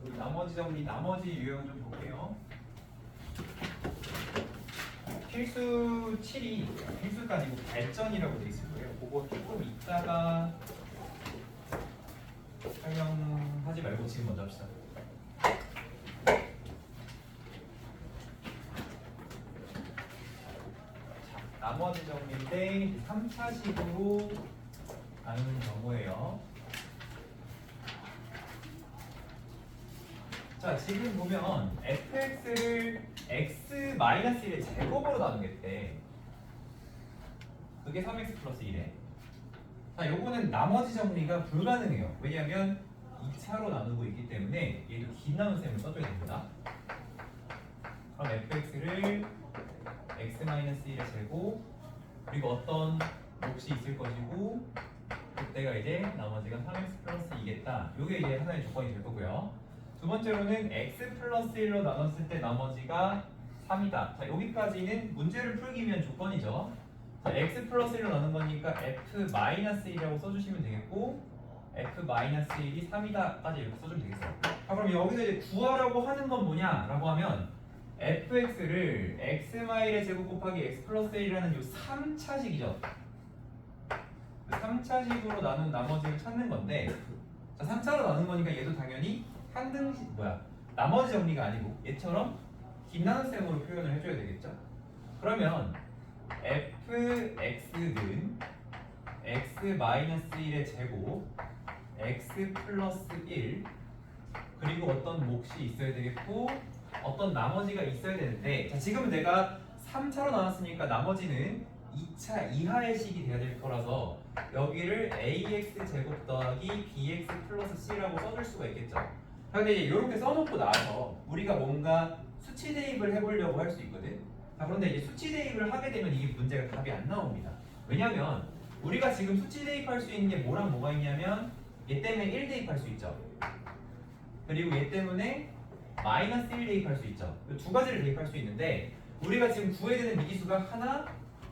우리 나머지 정리, 나머지 유형 좀 볼게요. 필수 7이 필수가 아니고 발전이라고 되어 있을 거예요. 그거 조금 이따가 설명하지 말고 지금 먼저 합시다. 자, 나머지 정리인데 3차식으로 가는 경우에요. 자, 지금 보면 fx를 x-1의 제곱으로 나누겠대. 그게 3x 플러스 1에. 자, 요거는 나머지 정리가 불가능해요. 왜냐하면 2차로 나누고 있기 때문에 얘도 긴 나눗셈을 써줘야 됩니다. 그럼 fx를 x-1의 제곱 그리고 어떤 몫이 있을 것이고 그때가 이제 나머지가 3x 플러스 2겠다. 요게 이제 하나의 조건이 될 거고요. 두 번째로는 x 플러스 1로 나눴을 때 나머지가 3이다. 자, 여기까지는 문제를 풀기 위한 조건이죠. 자, x 플러스 1로 나눈 거니까 f-1이라고 써주시면 되겠고 f-1이 3이다까지 이렇게 써주면 되겠어요. 자, 그럼 여기서 이제 구하라고 하는 건 뭐냐라고 하면 fx를 x-의 제곱 곱하기 x 플러스 1이라는 요 3차식이죠. 3차식으로 나눈 나머지를 찾는 건데 자, 3차로 나눈 거니까 얘도 당연히 한등식 나머지 정리가 아니고 얘처럼 긴 나눗셈으로 표현을 해줘야 되겠죠. 그러면 fx는 x-1의 제곱 x 플러스 1 그리고 어떤 몫이 있어야 되겠고 어떤 나머지가 있어야 되는데 자, 지금은 내가 3차로 나눴으니까 나머지는 2차 이하의 식이 돼야 될 거라서 여기를 ax 제곱 더하기 bx 플러스 c라고 써줄 수가 있겠죠. 근데 이제 이렇게 써놓고 나서 우리가 뭔가 수치 대입을 해보려고 할 수 있거든. 자, 그런데 이제 수치 대입을 하게 되면 이게 문제가 답이 안 나옵니다. 왜냐면 우리가 지금 수치 대입할 수 있는 게 뭐랑 뭐가 있냐면 얘 때문에 1 대입할 수 있죠. 그리고 얘 때문에 마이너스 1 대입할 수 있죠. 이 두 가지를 대입할 수 있는데 우리가 지금 구해야 되는 미지수가 하나,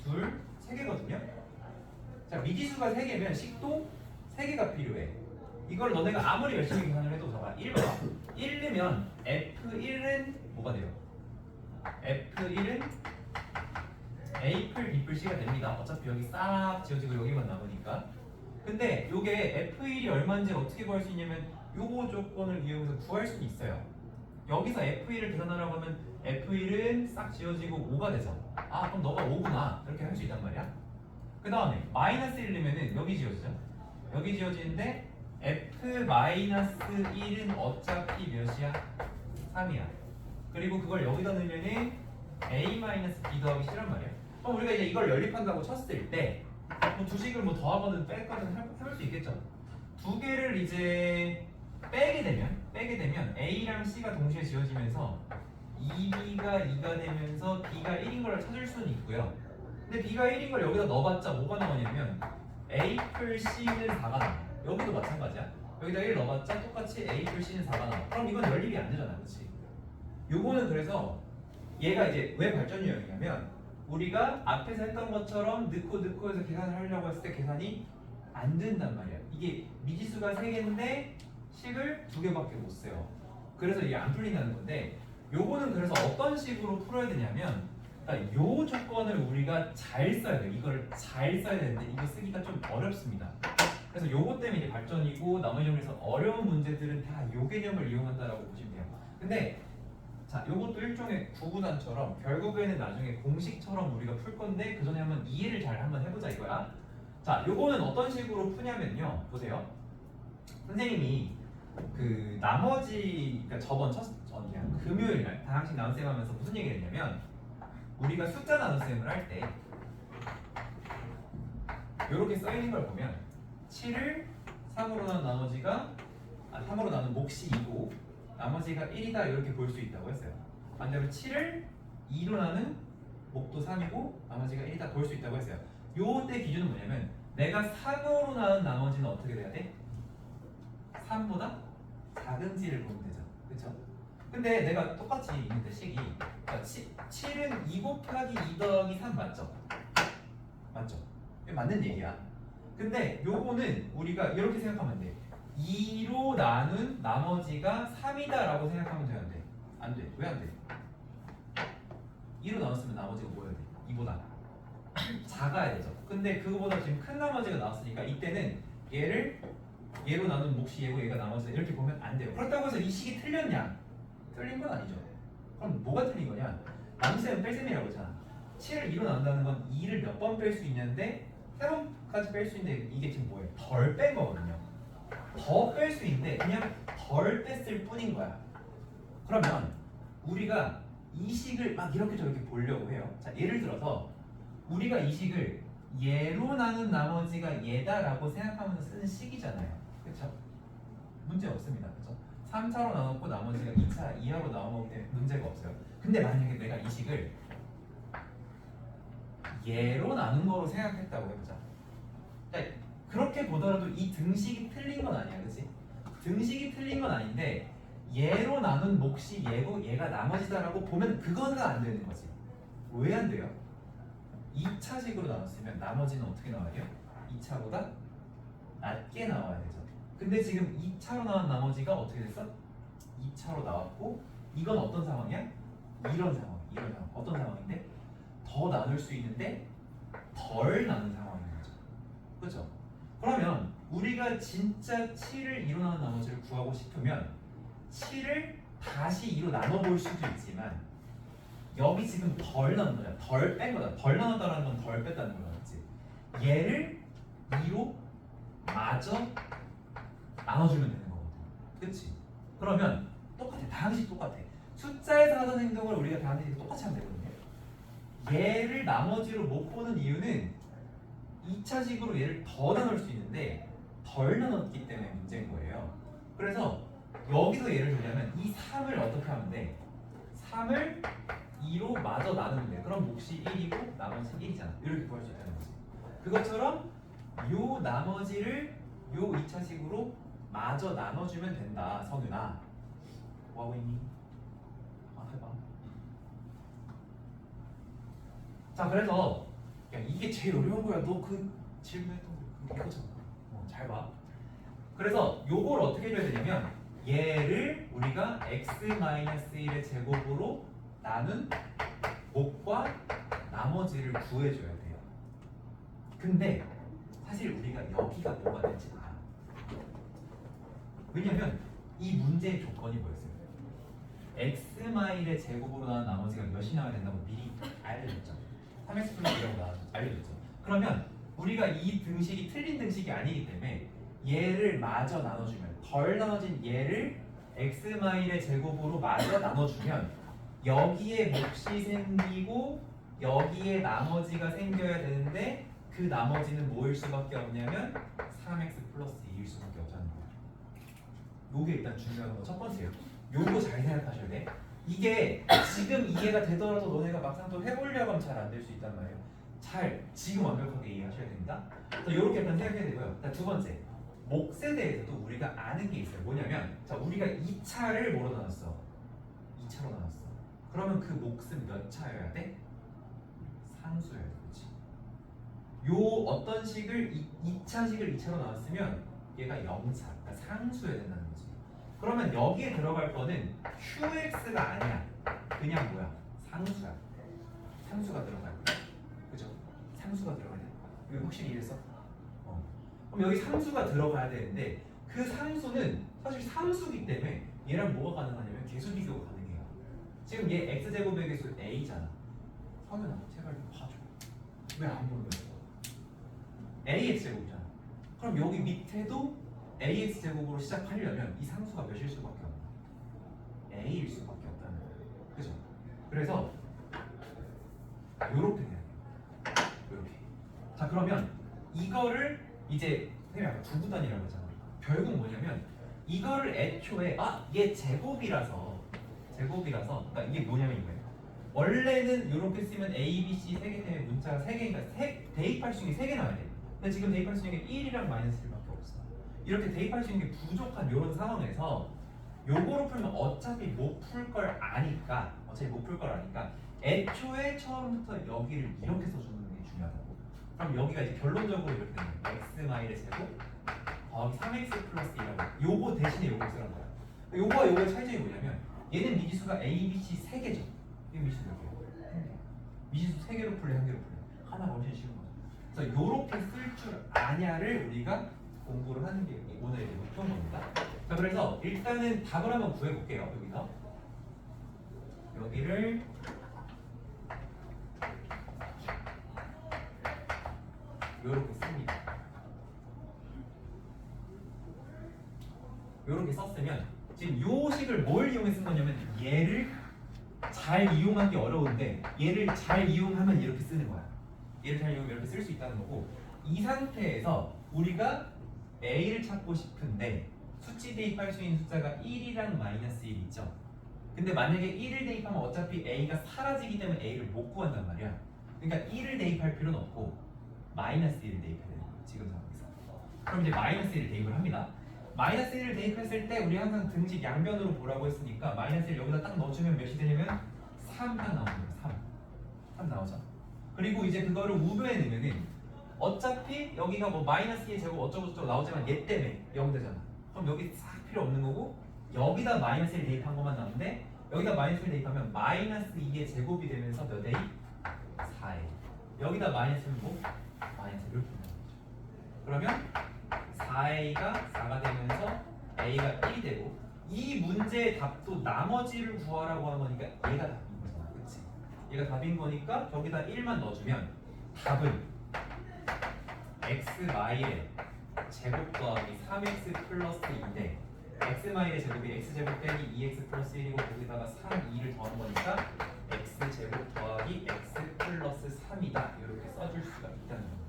둘, 세 개거든요. 자, 미지수가 3개면 식도 3개가 필요해. 이걸 너네가 아무리 열심히 계산을 해도 봐봐. 1면 F1은 뭐가 돼요? F1은 A풀 B풀 C가 됩니다. 어차피 여기 싹 지워지고 여기만 남으니까. 근데 요게 F1이 얼마인지 어떻게 구할 수 있냐면 요거 조건을 이용해서 구할 수 있어요. 여기서 F1을 계산하라고 하면 F1은 싹 지워지고 5가 되죠. 아, 그럼 너가 5구나. 이렇게 할 수 있단 말이야. 그 다음에 마이너스 1 넣으면 여기 지워지죠. 여기 지워지는데 F-1은 어차피 몇이야? 3이야. 그리고 그걸 여기다 넣으면은 A-B 더하기 C란 말이야. 그럼 우리가 이제 이걸 연립한다고 쳤을 때 뭐 두 식을 뭐 더하거든 빼거든 해볼 수 있겠죠. 두 개를 이제 빼게 되면 A랑 C가 동시에 지워지면서 2B가 2가 되면서 B가 1인 걸 찾을 수는 있고요. 근데 B가 1인 걸 여기다 넣어봤자 뭐가 나오냐면 A 풀 C는 4가 나와. 여기도 마찬가지야. 여기다 1 넣어봤자 똑같이 A 풀 C는 4가 나와. 그럼 이건 연립이 안 되잖아, 그렇지? 요거는 그래서 얘가 이제 왜 발전 유형이냐면 우리가 앞에서 했던 것처럼 넣고 해서 계산을 하려고 했을 때 계산이 안 된단 말이야. 이게 미지수가 3개인데 식을 2개밖에 못 써요. 그래서 이게 안 풀린다는 건데 요거는 그래서 어떤 식으로 풀어야 되냐면 그러니까 요 조건을 우리가 잘 써야 돼요. 이걸 잘 써야 되는데 이거 쓰기가 좀 어렵습니다. 그래서 요거 때문에 이제 발전이고 나머지 정리에서 어려운 문제들은 다 요 개념을 이용한다라고 보시면 돼요. 근데 자, 요것도 일종의 구구단처럼 결국에는 나중에 공식처럼 우리가 풀 건데 그 전에 한번 이해를 잘 한번 해보자 이거야. 자, 요거는 어떤 식으로 푸냐면요. 보세요. 선생님이 그 나머지 그러니까 저번 언제야? 금요일 날 다항식 나눗셈 하면서 무슨 얘기를 했냐면 우리가 숫자 나눗셈을 할 때 요렇게 써 있는 걸 보면 7을 3으로 나눈 나머지가 3으로 나눈 몫이 2고 나머지가 1이다 이렇게 볼 수 있다고 했어요. 반대로 7을 2로 나눈 몫도 3이고 나머지가 1이다 볼 수 있다고 했어요. 요때 기준은 뭐냐면 내가 3으로 나눈 나머지는 어떻게 돼야 돼? 3보다 작은지를 보면 되죠. 그쵸? 근데 내가 똑같이 있는데 식이 그러니까 7은 2 곱하기 2 더하기 3 맞죠? 맞죠? 이게 맞는 얘기야. 근데 요거는 우리가 이렇게 생각하면 돼. 2로 나눈 나머지가 3이다라고 생각하면 돼요? 안 돼? 안 돼. 왜 안 돼? 2로 나눴으면 나머지가 뭐여야 돼? 2보다 작아야 되죠. 근데 그거보다 지금 큰 나머지가 나왔으니까 이때는 얘로 나눈 몫이 얘고 얘가 나머지다 이렇게 보면 안 돼요. 그렇다고 해서 이 식이 틀렸냐? 틀린 건 아니죠. 그럼 뭐가 틀린 거냐? 남셈은 뺄셈이라고 했잖아. 7을 2로 나눈다는 건 2를 몇 번 뺄 수 있는데 3번까지 뺄 수 있는데 이게 지금 뭐예요? 덜 뺀 거거든요. 더 뺄 수 있는데 그냥 덜 뺐을 뿐인 거야. 그러면 우리가 이 식을 막 이렇게 저렇게 보려고 해요. 자, 예를 들어서 우리가 이 식을 얘로 나눈 나머지가 얘다라고 생각하면서 쓰는 식이잖아요. 그렇죠? 문제 없습니다. 그렇죠? 3차로 나눴고 나머지가 2차 이하로 나오면 문제가 없어요. 근데 만약에 내가 이 식을 얘로 나눈 거로 생각했다고 해보자. 그러니까 그렇게 보더라도 이 등식이 틀린 건 아니야, 그렇지? 등식이 틀린 건 아닌데 얘로 나눈 몫이 얘고 얘가 나머지다라고 보면 그거는 안 되는 거지. 왜 안 돼요? 2차식으로 나눴으면 나머지는 어떻게 나와야 돼요? 2차보다 낮게 나와야 되죠. 근데 지금 2차로 나온 나머지가 어떻게 됐어? 2차로 나왔고 이건 어떤 상황이야? 이런 상황. 어떤 상황인데? 더 나눌 수 있는데 덜 나눈 상황인 거죠. 그렇죠? 그러면 우리가 진짜 7을 2로 나눈 나머지를 구하고 싶으면 7을 다시 2로 나눠볼 수도 있지만 여기 지금 덜 나눈 거야. 덜 뺀 거다. 덜 나눴다는 건 덜 뺐다는 거야. 그렇지? 얘를 2로 마저 나눠주면 되는 거거든. 그렇지? 그러면 똑같아. 다항식 똑같아. 숫자에서 하던 행동을 우리가 다항식 똑같이 하면 되거든요. 얘를 나머지로 못 보는 이유는 2차식으로 얘를 더 나눌 수 있는데 덜 나눴기 때문에 문제인 거예요. 그래서 여기서 예를 들자면 이 3을 어떻게 하면 돼? 3을 2로 마저 나누면 돼. 그럼 몫이 1이고 나머지 1이잖아. 이렇게 구할 수 있다는 거지. 그것처럼 요 나머지를 요 2차식으로 마저 나눠주면 된다. 선우나 뭐하고 있니? 해봐. 자, 그래서 야, 이게 제일 어려운 거야. 너 그 질문했던 거 이거잖아. 잘 봐. 그래서 요걸 어떻게 해줘야 되냐면 얘를 우리가 x-1의 제곱으로 나눈 몫과 나머지를 구해줘야 돼요. 근데 사실 우리가 여기가 뭐가 될지 알아. 왜냐면 이 문제의 조건이 뭐였어요? x-1의 제곱으로 나눈 나머지가 몇이 나와야 된다고 미리 알려줬죠. 3x 플러스 1이라고 알려줬죠. 그러면 우리가 이 등식이 틀린 등식이 아니기 때문에 얘를 마저 나눠주면 덜 나눠진 얘를 x-의 제곱으로 마저 나눠주면 여기에 몫이 생기고 여기에 나머지가 생겨야 되는데 그 나머지는 뭐일 수밖에 없냐면 3x 플러스 2일 수밖에 없다는 거예요. 요게 일단 중요한 거 첫 번째예요. 요거 잘 생각하셔야 돼. 이게 지금 이해가 되더라도 너네가 막상 또 해보려고 하면 잘 안 될 수 있단 말이에요. 잘 지금 완벽하게 이해하셔야 됩니다. 이렇게 일단 생각해야 되고요. 두 번째, 몫에 대해서도 우리가 아는 게 있어요. 뭐냐면 자, 우리가 2차를 뭐로 나눴어? 2차로 나눴어. 그러면 그 몫은 몇 차여야 돼? 상수여야 돼. 그렇지? 요 어떤 식을 2차식을 2차로 나눴으면 얘가 0차, 그러니까 상수여야 된다는 거지. 그러면 여기에 들어갈 거는 qx가 아니야. 그냥 뭐야? 상수야. 상수가 들어갈 거야. 그죠? 상수가 들어가야 돼. 이거 확실히 이해했어? 그럼 여기 상수가 들어가야 되는데 그 상수는 사실 상수기 때문에 얘랑 뭐가 가능하냐면 개수 비교가 가능해요. 지금 얘 x제곱의 개수 a잖아. 성현아 제발 좀 봐줘. 왜 안 보는 거야? ax제곱이잖아. 그럼 여기 밑에도 ax제곱으로 시작하려면 이 상수가 몇일 수밖에 없나? a일 수밖에 없다는 거예요. 그죠? 그래서 요렇게 돼야 돼요. 요렇게. 자, 그러면 이거를 이제 선생님이 아까 두부단이라고 했잖아. 결국 뭐냐면 이거를 애초에 얘 제곱이라서 그러니까 이게 뭐냐면 이거예요. 원래는 이렇게 쓰면 A, B, C 3개 때문에 문자가 3개니까 대입할 수 있는 게 3개 나와야 돼. 근데 지금 대입할 수 있는 게 1이랑 마이너스 1밖에 없어. 이렇게 대입할 수 있는 게 부족한 이런 상황에서 요거로 풀면 어차피 못 풀 걸 아니까 애초에 처음부터 여기를 이렇게 써주는 게 중요하다고. 그럼 여기가 이제 결론적으로 이렇게 되는 x-의 제곱 더하기 3x 플러스 1이라고. 요거 대신에 요거 쓰라는 거야. 요거와 요거의 차이점이 뭐냐면 얘는 미지수가 A, B, C 3개죠. 이거 미지수 몇 개야? 미지수 3개로 풀래, 1개로 풀래? 하나가 훨씬 쉬운 거죠. 그래서 요렇게 쓸 줄 아냐를 우리가 공부를 하는 게 오늘의 목표인 겁니다. 자, 그래서 일단은 답을 한번 구해볼게요. 여기서 여기를 요렇게 씁니다. 요렇게 썼으면 지금 요 식을 뭘 이용해 쓴 거냐면 얘를 잘 이용하기 어려운데 얘를 잘 이용하면 이렇게 쓰는 거야. 얘를 잘 이용하면 이렇게 쓸 수 있다는 거고, 이 상태에서 우리가 A를 찾고 싶은데 수치 대입할 수 있는 숫자가 1이랑 마이너스 1 있죠. 근데 만약에 1을 대입하면 어차피 A가 사라지기 때문에 A를 못 구한단 말이야. 그러니까 1을 대입할 필요는 없고 마이너스 1을 대입해야 되는 거야, 지금 상황에서. 그럼 이제 마이너스 1을 대입을 합니다. 마이너스 1을 대입했을 때 우리 항상 등식 양변으로 보라고 했으니까 마이너스 1 여기다 딱 넣어주면 몇이 되냐면 3가 나오는 거야. 3 나오죠. 그리고 이제 그거를 우변에 넣으면은 어차피 여기가 뭐 마이너스 2의 제곱 어쩌고저쩌고 나오지만 얘 때문에 0 되잖아. 그럼 여기 싹 필요 없는 거고 여기다 마이너스 1 대입한 것만 나오는데 여기다 마이너스 1 대입하면 마이너스 2의 제곱이 되면서 몇 A? 4A. 여기다 마이너스 1은 뭐? 마이너스 1 이렇게 되는 거죠. 그러면 4A가 4가 되면서 A가 1이 되고, 이 문제의 답도 나머지를 구하라고 하는 거니까 얘가 답인 거잖아. 그치? 얘가 답인 거니까 저기다 1만 넣어주면 답은 x 마일의 제곱 더하기 3x 플러스 2인데 x 마일의 제곱이 x 제곱 빼기 2x 플러스 1이고 거기다가 3, 2를 더한 거니까 x 제곱 더하기 x 플러스 3이다. 이렇게 써줄 수가 있다는 거예요.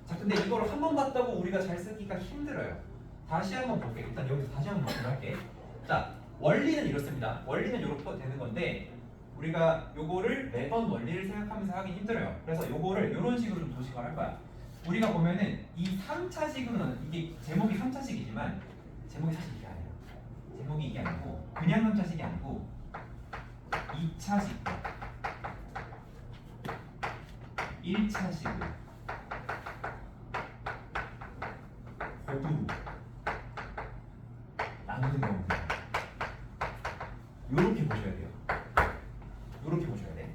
자, 근데 이걸 한 번 봤다고 우리가 잘 쓰기가 힘들어요. 다시 한번 볼게. 일단 여기서 다시 한번 할게. 자, 원리는 이렇습니다. 원리는 이렇게 되는 건데 우리가 요거를 매번 원리를 생각하면서 하긴 힘들어요. 그래서 요거를 이런 식으로 좀 도식화할 거야. 우리가 보면은 이 3차식으로는 이게 제목이 3차식이지만 제목이 사실 이게 아니에요. 제목이 이게 아니고 그냥 3차식이 아니고 2차식과 1차식을 곱으로 나누는 경우입니다. 요렇게 보셔야 돼요. 요렇게 보셔야 돼.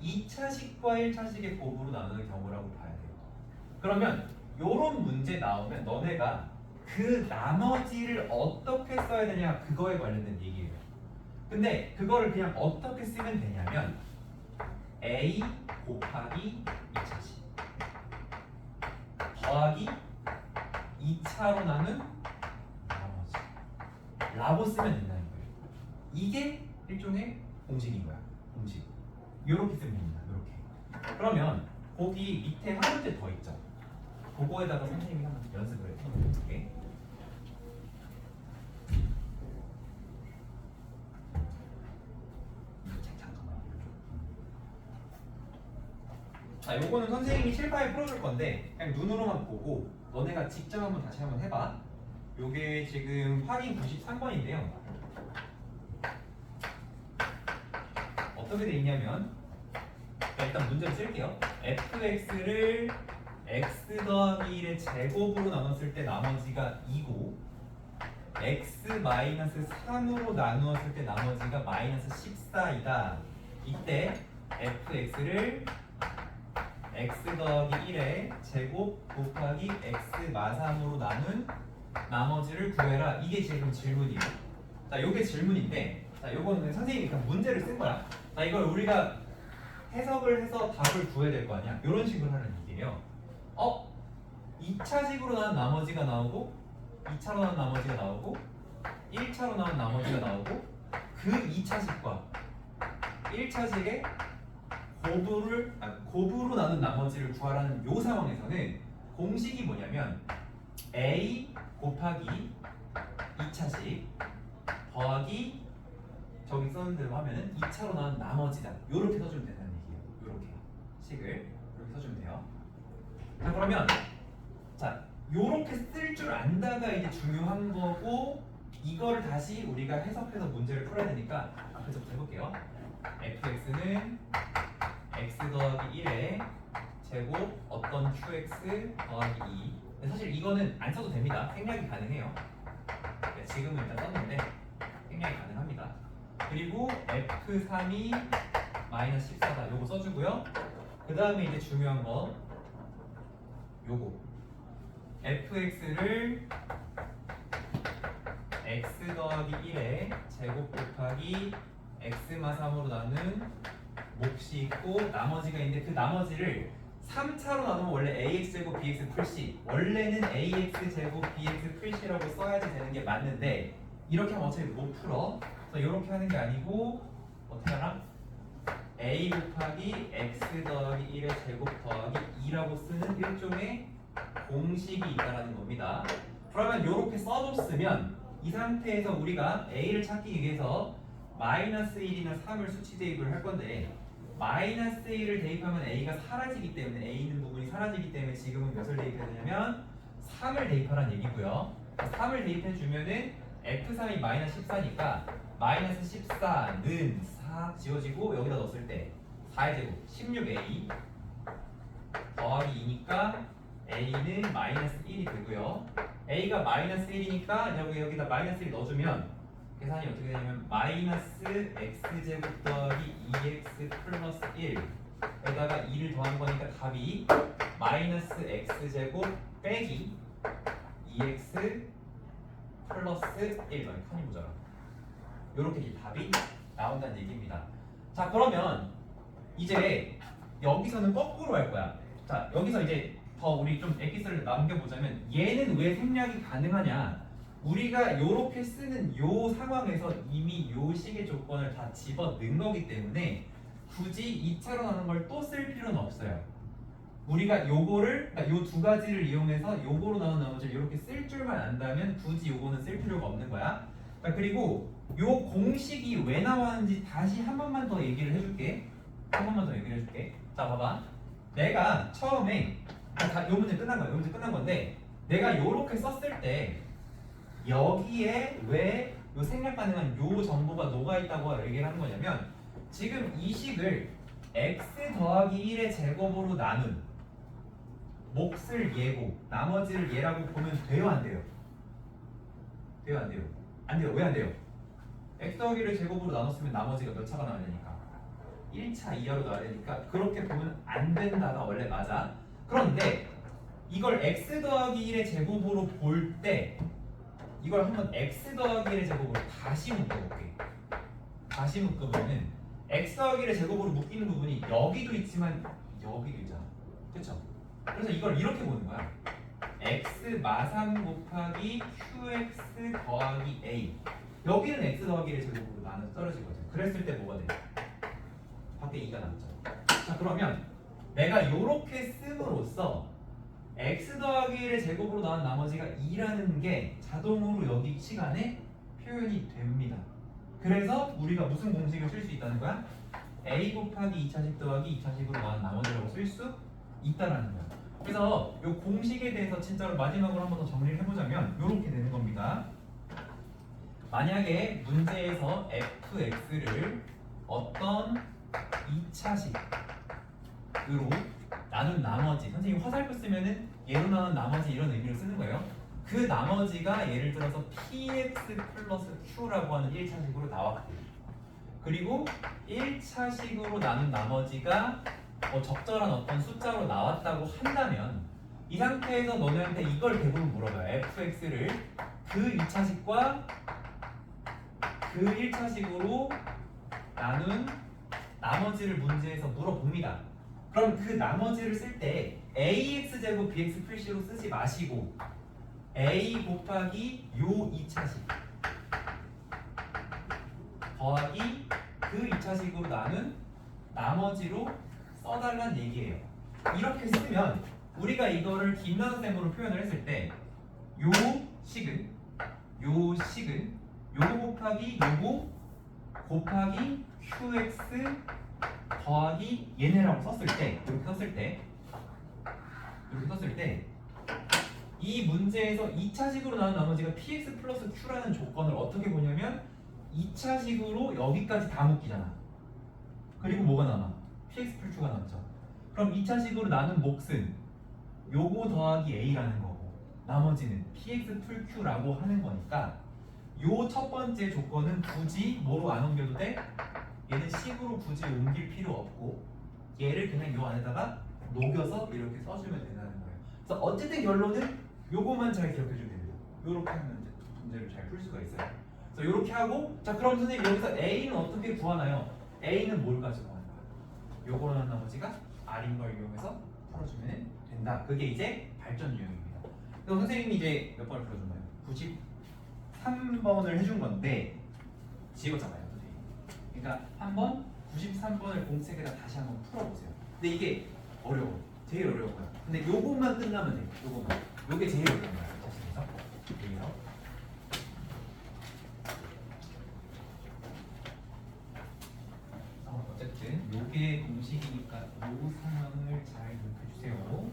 2차식과 1차식의 곱으로 나누는 경우라고 봐야 돼요. 그러면 요런 문제 나오면 너네가 그 나머지를 어떻게 써야 되냐 그거에 관련된 얘기예요. 근데 그거를 그냥 어떻게 쓰면 되냐면 A 곱하기 2차식 더하기 2차로 나눈 나머지 라고 쓰면 된다는 거예요. 이게 일종의 공식인 거야. 공식. 요렇게 쓰면 됩니다. 요렇게. 그러면 거기 밑에 한 문제 더 있죠. 그거에다가 선생님이 한번 연습을 해볼게. 자, 요거는 선생님이 칠판에 풀어줄 건데 그냥 눈으로만 보고 너네가 직접 한번 다시 한번 해봐. 요게 지금 확인 93번인데요. 어떻게 돼 있냐면 일단 문제를 쓸게요. fx를 x 더하기 1의 제곱으로 나눴을 때 나머지가 2고 x 마이너스 3으로 나누었을 때 나머지가 마이너스 14이다. 이때 fx를 x 더하기 1의 제곱 곱하기 x 마3으로 나눈 나머지를 구해라. 이게 지금 질문이에요. 자, 요게 질문인데 자, 요거는 선생님이 그냥 문제를 쓴 거야. 자, 이걸 우리가 해석을 해서 답을 구해야 될 거 아니야? 이런 식으로 하는 얘기예요. 2차식으로 나온 나머지가 나오고 2차로 나온 나머지가 나오고 1차로 나온 나머지가 나오고 그 2차식과 1차식의 곱으로 나눈 나머지를 구하라는 요 상황에서는 공식이 뭐냐면 A 곱하기 2차식 더하기 저기 써는 대로 하면은 2차로 나온 나머지다. 요렇게 써주면 된다는 얘기예요. 요렇게 식을 이렇게 써주면 돼요. 자, 그러면 자, 요렇게 쓸 줄 안다가 이제 중요한 거고 이거를 다시 우리가 해석해서 문제를 풀어야 되니까 앞에서부터 해볼게요. fx는 x 더하기 1의 제곱 어떤 qx 더하기 2 근데 사실 이거는 안 써도 됩니다. 생략이 가능해요. 네, 지금은 일단 썼는데 생략이 가능합니다. 그리고 F3이 마이너스 14다. 요거 써주고요. 그 다음에 이제 중요한 거 요거 fx를 x 더하기 1의 제곱 곱하기 x마 3으로 나눈 몫이 있고 나머지가 있는데 그 나머지를 3차로 나누면 원래 ax제곱 bx 풀c 원래는 ax제곱 bx 풀c라고 써야지 되는 게 맞는데 이렇게 하면 어차피 못 풀어. 그래서 이렇게 하는 게 아니고 어떻게 하나? a 곱하기 x 더하기 1의 제곱 더하기 2라고 쓰는 일종의 공식이 있다는 겁니다. 그러면 이렇게 써줬으면 이 상태에서 우리가 a를 찾기 위해서 마이너스 1이나 3을 수치 대입을 할 건데 마이너스 1을 대입하면 a가 사라지기 때문에 a 있는 부분이 사라지기 때문에 지금은 몇을 대입해야 되냐면 3을 대입하라는 얘기고요. 3을 대입해 주면은 f3이 마이너스 14니까 마이너스 14는 4 지워지고 여기다 넣었을 때 4의 제곱 16a 더하기 2니까 a는 마이너스 1이 되고요. a가 마이너스 1이니까 여기다 마이너스 1 넣어주면 계산이 어떻게 되냐면 마이너스 x제곱 더하기 2x 플러스 1에다가 2를 더한 거니까 답이 마이너스 x제곱 빼기 2x 플러스 1 칸이 모자라. 요렇게 답이 나온다는 얘기입니다. 자 그러면 이제 여기서는 거꾸로 할 거야. 자 여기서 이제 더 우리 좀 엑기스를 남겨보자면 얘는 왜 생략이 가능하냐? 우리가 요렇게 쓰는 요 상황에서 이미 요 식의 조건을 다 집어넣은 거기 때문에 굳이 2차로 나눈 걸 또 쓸 필요는 없어요. 우리가 요거를 그러니까 요 두 가지를 이용해서 요거로 나눈 나머지를 이렇게 쓸 줄만 안다면 굳이 요거는 쓸 필요가 없는 거야. 자, 그리고 요 공식이 왜 나왔는지 다시 한 번만 더 얘기를 해줄게. 한 번만 더 얘기를 해줄게. 자 봐봐. 내가 처음에 요 문제 끝난 거야. 요 문제 끝난 건데 내가 요렇게 썼을 때 여기에 왜 요 생략 가능한 요 정보가 녹아 있다고 얘기를 하는 거냐면 지금 이 식을 x 더하기 1의 제곱으로 나눈 몫을 얘고 나머지를 얘라고 보면 돼요 안 돼요? 돼요 안 돼요? 안 돼요. 왜 안 돼요? x 더하기 1을 제곱으로 나눴으면 나머지가 몇 차가 나와야 되니까 1차 이하로 나와야 되니까 그렇게 보면 안 된다가 원래 맞아. 그런데 이걸 x 더하기 1의 제곱으로 볼 때 이걸 한번 x 더하기 1의 제곱으로 다시 묶어볼게. 다시 묶으면은 x 더하기 1의 제곱으로 묶이는 부분이 여기도 있지만 여기도 있잖아. 그쵸? 그래서 이걸 이렇게 보는 거야. x 마삼 곱하기 qx 더하기 a 여기는 x 더하기 1의 제곱으로 나눠서 떨어지거든. 그랬을 때 뭐가 돼? 밖에 2가 남죠. 자 그러면 내가 요렇게 씀으로써 x 더하기 1의 제곱으로 나온 나머지가 2라는 게 자동으로 여기 시간에 표현이 됩니다. 그래서 우리가 무슨 공식을 쓸 수 있다는 거야? a 곱하기 2차식 더하기 2차식으로 나온 나머지라고 쓸 수 있다라는 거야. 그래서 이 공식에 대해서 진짜로 마지막으로 한 번 더 정리를 해보자면 이렇게 되는 겁니다. 만약에 문제에서 fx를 어떤 2차식으로 나눈 나머지 선생님이 화살표 쓰면은 얘로 나눈 나머지 이런 의미로 쓰는 거예요. 그 나머지가 예를 들어서 px 플러스 q라고 하는 1차식으로 나왔고 그리고 1차식으로 나눈 나머지가 적절한 어떤 숫자로 나왔다고 한다면 이 상태에서 너네한테 이걸 대부분 물어봐요. fx를 그 2차식과 그 1차식으로 나눈 나머지를 문제에서 물어봅니다. 그럼 그 나머지를 쓸 때 ax제곱 bx 풀C로 쓰지 마시고 a 곱하기 요 2차식 더하기 그 2차식으로 나눈 나머지로 써달라는 얘기예요. 이렇게 쓰면 우리가 이거를 김나선생으로 표현을 했을 때 요 식은 요거 곱하기 요거 곱하기 qx 더하기 얘네라고 썼을 때 이렇게 썼을 때 이 문제에서 2차식으로 나온 나머지가 px 플러스 q라는 조건을 어떻게 보냐면 2차식으로 여기까지 다 묶이잖아. 그리고 뭐가 남아? px 플러스 q가 남죠. 그럼 2차식으로 나눈 몫은 요거 더하기 a라는 거고 나머지는 px 풀 q라고 하는 거니까 요 첫 번째 조건은 굳이 뭐로 안 옮겨도 돼? 얘는 식으로 굳이 옮길 필요 없고 얘를 그냥 요 안에다가 녹여서 이렇게 써주면 된다는 거예요. 그래서 어쨌든 결론은 요거만 잘 기억해 주면 됩니다. 요렇게 하면 이제 문제를 잘 풀 수가 있어요. 그래서 요렇게 하고 자 그럼 선생님 여기서 A는 어떻게 구하나요? A는 뭘 가지고 하는 거야? 요거로 난 나머지가 R인 걸 이용해서 풀어주면 된다. 그게 이제 발전 유형입니다. 그럼 선생님이 이제 몇 번을 풀어줬나요? 93번을 해준 건데 지웠잖아요, 선생님. 그러니까 한번 93번을 공책에다 다시 한번 풀어보세요. 근데 이게 어려워. 제일 어려운 거야. 근데 요것만 끝나면 돼. 요것만. 요게 제일 어려운 거야. 자신에서. 여기서. 어쨌든 요게 공식이니까 요 상황을 잘 기억해주세요.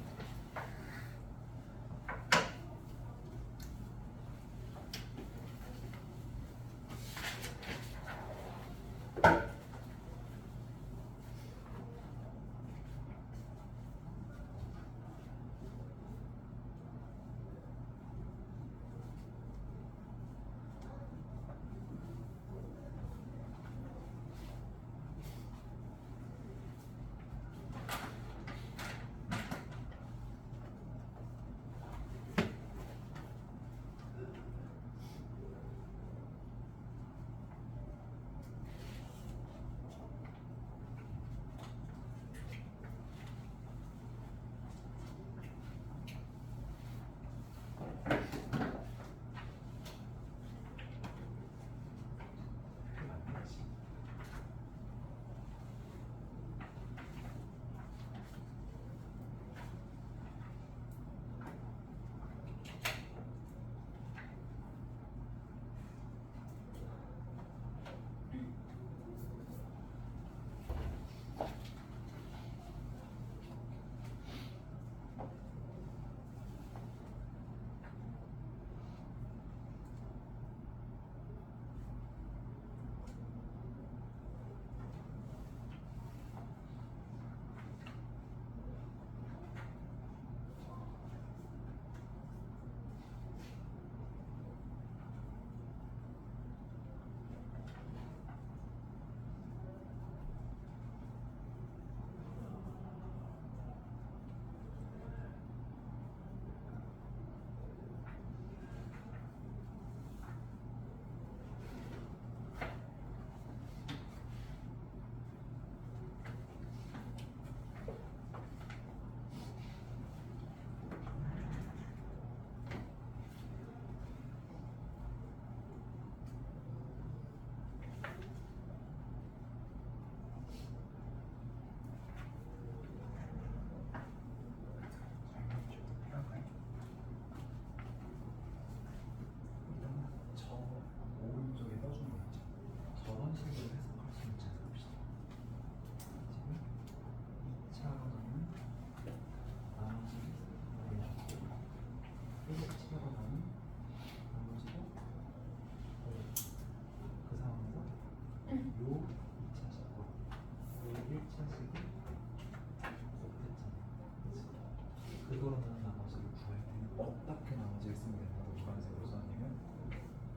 그거로는 나머지를 구할 때는 어떻게 나머지를 쓰면 된다고 주관식으로 써냐면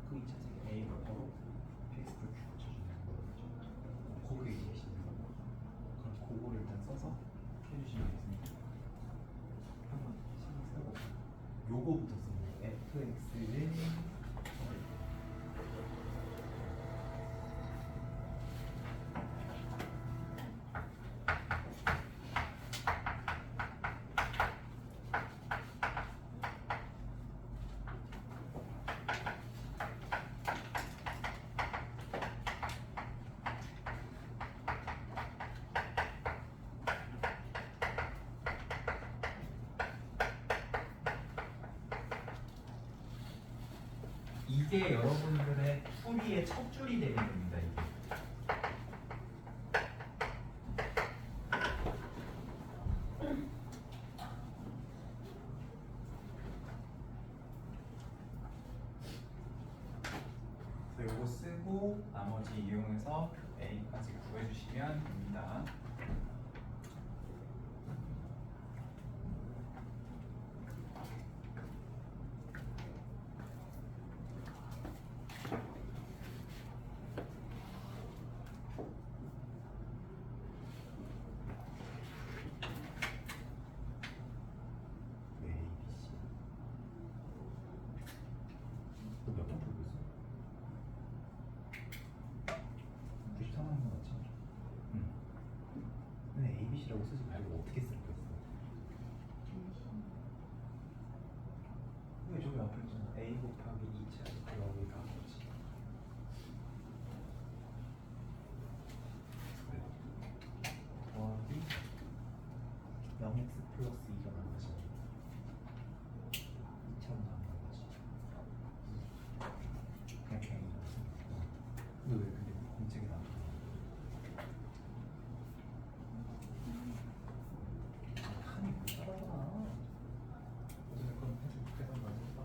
그 2차식의 A가 바로 PX를 Q 붙여주는 거거든요. 그게 이해하시는 거고 그럼 그거를 일단 써서 해주시면 되겠습니다. 한번 신경 쓰고 요거부터 씁니다. fx는 이게 여러분들의 풀이의 첫 줄이 되는 겁니다. 이게. 그래서 이거 쓰고 나머지 이용해서 A까지 구해주시면 됩니다. 이거 쓰지 말고 어떻게 쓸 거였어? 이거 저기 앞에 있잖아. a 곱하기 2차 여기 나머지. 더하기 0x 플러스 2가 나머지. 2차로 나머지. 그냥 a. 너 왜 근데 공책에 나와? 한이 못 따라잖아. 어쨌든 계산 많이 해봐.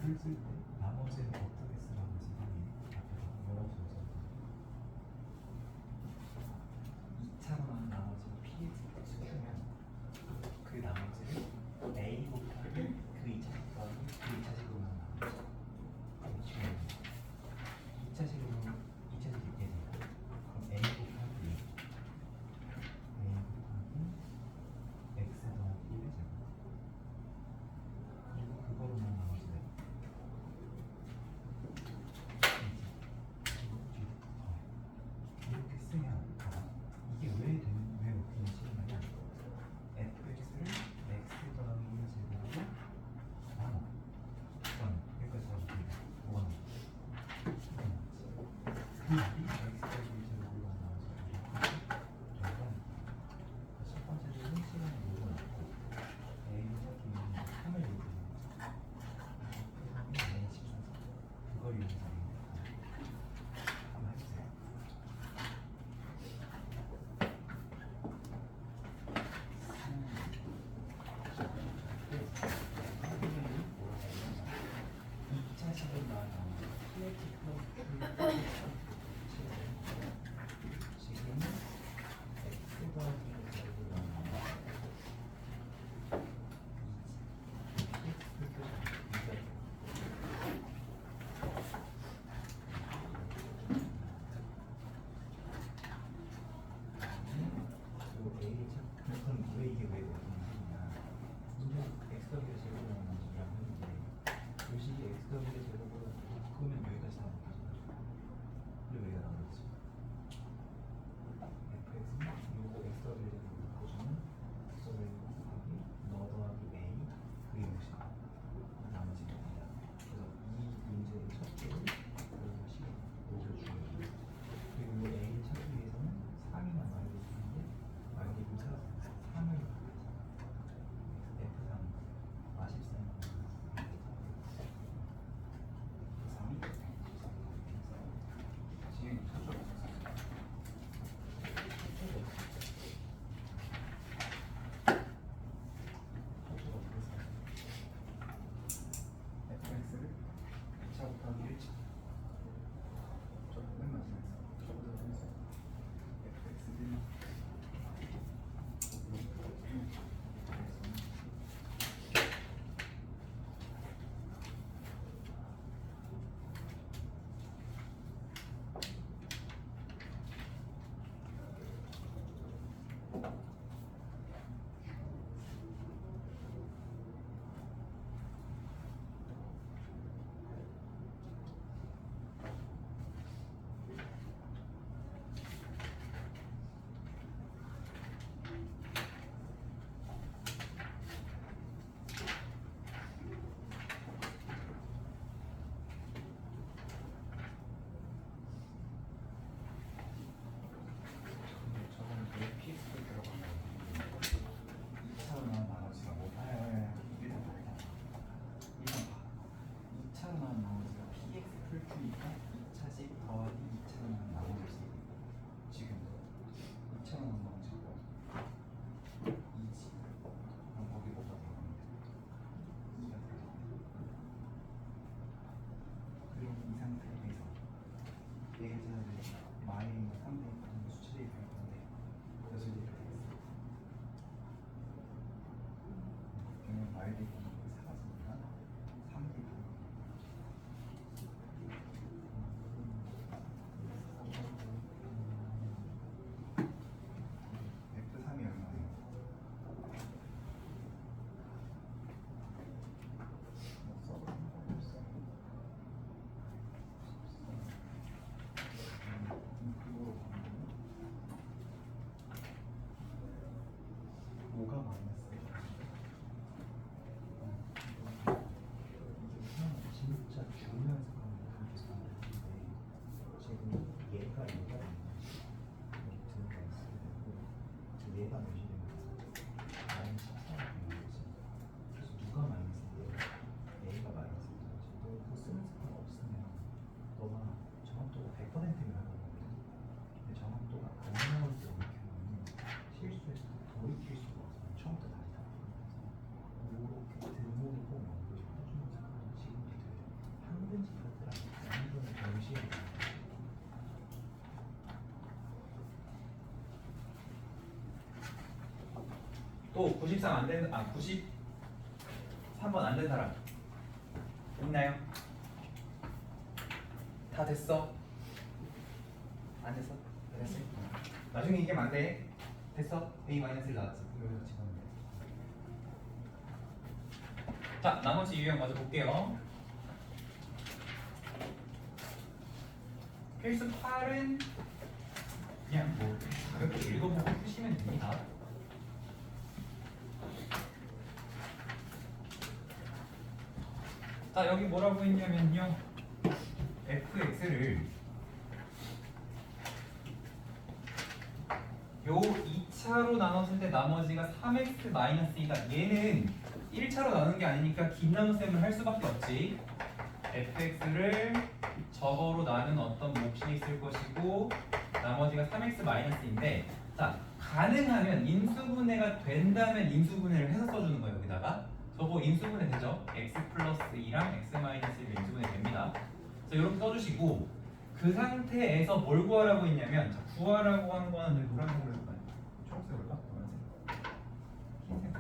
쓸 때 나머지는 어떻게 쓰라고 선생님이 앞에서 뭐라고 써서 2차로 나온 나머지는 px를 수주면 그 나머지를 a 곱하기 그 2차 곱하기 그 2차식으로 나온 나머지 2차식으로 2차식이 있게 되니까 그럼 a 곱하기 x 더하기 1의 제곱 그리고 그거로 나온 나머지는 이렇게 쓰면 이게 왜 웃기는 식이냐면 fx를 x 더하기 1의 제곱으로 나눠 여기까지 다 웃깁니다. 뭐가 나와? 그 답이 x 더하기 1의 제곱으로 나와서 저희가 첫 번째로는 시간을 모여놨고 a를 찾기 위해서 3을 요구해요. 그래서 a 14 그걸 이용해서 한번 해주세요. 이차식으로 나온 px 플러스 q x는 마이너스 3 대입하는 수치 대입할 건데 몇을 대입하겠어? 그러면 마이 대입하는 거 4가 3 대입하는 거 F3이 얼마예요? 그거로 가면 5가 마이너스 이게 진짜 중요한 사건을 그렇게 생각하는데 지금 얘가 있는 얘가 몇이 되는 거지? 마이너스 14가 되는 거지. 그래서 누가 마이너스인데 A가 마이너스인 거지. 너 그거 쓰는 습관 없으면 너가 정확도가 100%면 하는 거거든. 근데 정확도가 안 나올 때 경우는 실수해서 돌이킬 수가 없어. 처음부터 다시 다 풀어서 이렇게 등목이 꼭 연결 좀 해주는 습관이 지금도 돼. 한근씩 하더라. 완전 동시에 또 93 안 된, 93번 안 된 사람 있나요? 다 됐어? 안 됐어? 됐어? 나중에 이게 안 돼. 됐어? A-1 나왔지. 여기서 집어넣으면 자, 나머지 유형 먼저 볼게요. 필수 8은 그냥 뭐 가볍게 읽어보고 푸시면 됩니다. 자, 여기 뭐라고 했냐면요. fx를 요 2차로 나눴을 때 나머지가 3x-2다. 얘는 1차로 나누는 게 아니니까 긴 나눗셈을 할 수밖에 없지. fx를 저거로 나눈 어떤 몫이 있을 것이고 나머지가 3x-인데 자, 가능하면 인수분해가 된다면 인수분해를 해서 써주는 거예요. 여기다가 저거 인수분해 되죠? x 플러스 2랑 x 마이너스 1로 인수분해 됩니다. 그래서 이렇게 써주시고 그 상태에서 뭘 구하라고 했냐면 자, 구하라고 한 거는 노란색으로 해볼까요? 초록색으로 할까? 노란색? 흰색?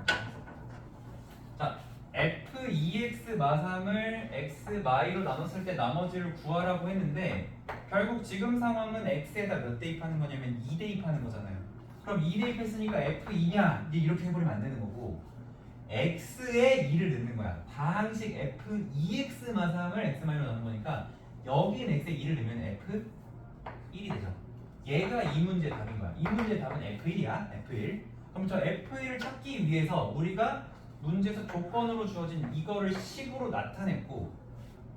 자, f2x 마삼을 x 마이로 나눴을 때 나머지를 구하라고 했는데 결국 지금 상황은 x에다 몇 대입하는 거냐면 2 대입하는 거잖아요. 그럼 2 대입했으니까 f2냐? 이제 이렇게 해버리면 안 되는 거고 x에 2를 넣는 거야. 방식 f2x 마삼을 x 마이로 나눈 거니까 여기는 x에 2를 넣으면 f1이 되죠. 얘가 이 문제의 답인 거야. 이 문제의 답은 f1이야. f1. 그럼 저 f1을 찾기 위해서 우리가 문제에서 조건으로 주어진 이거를 식으로 나타냈고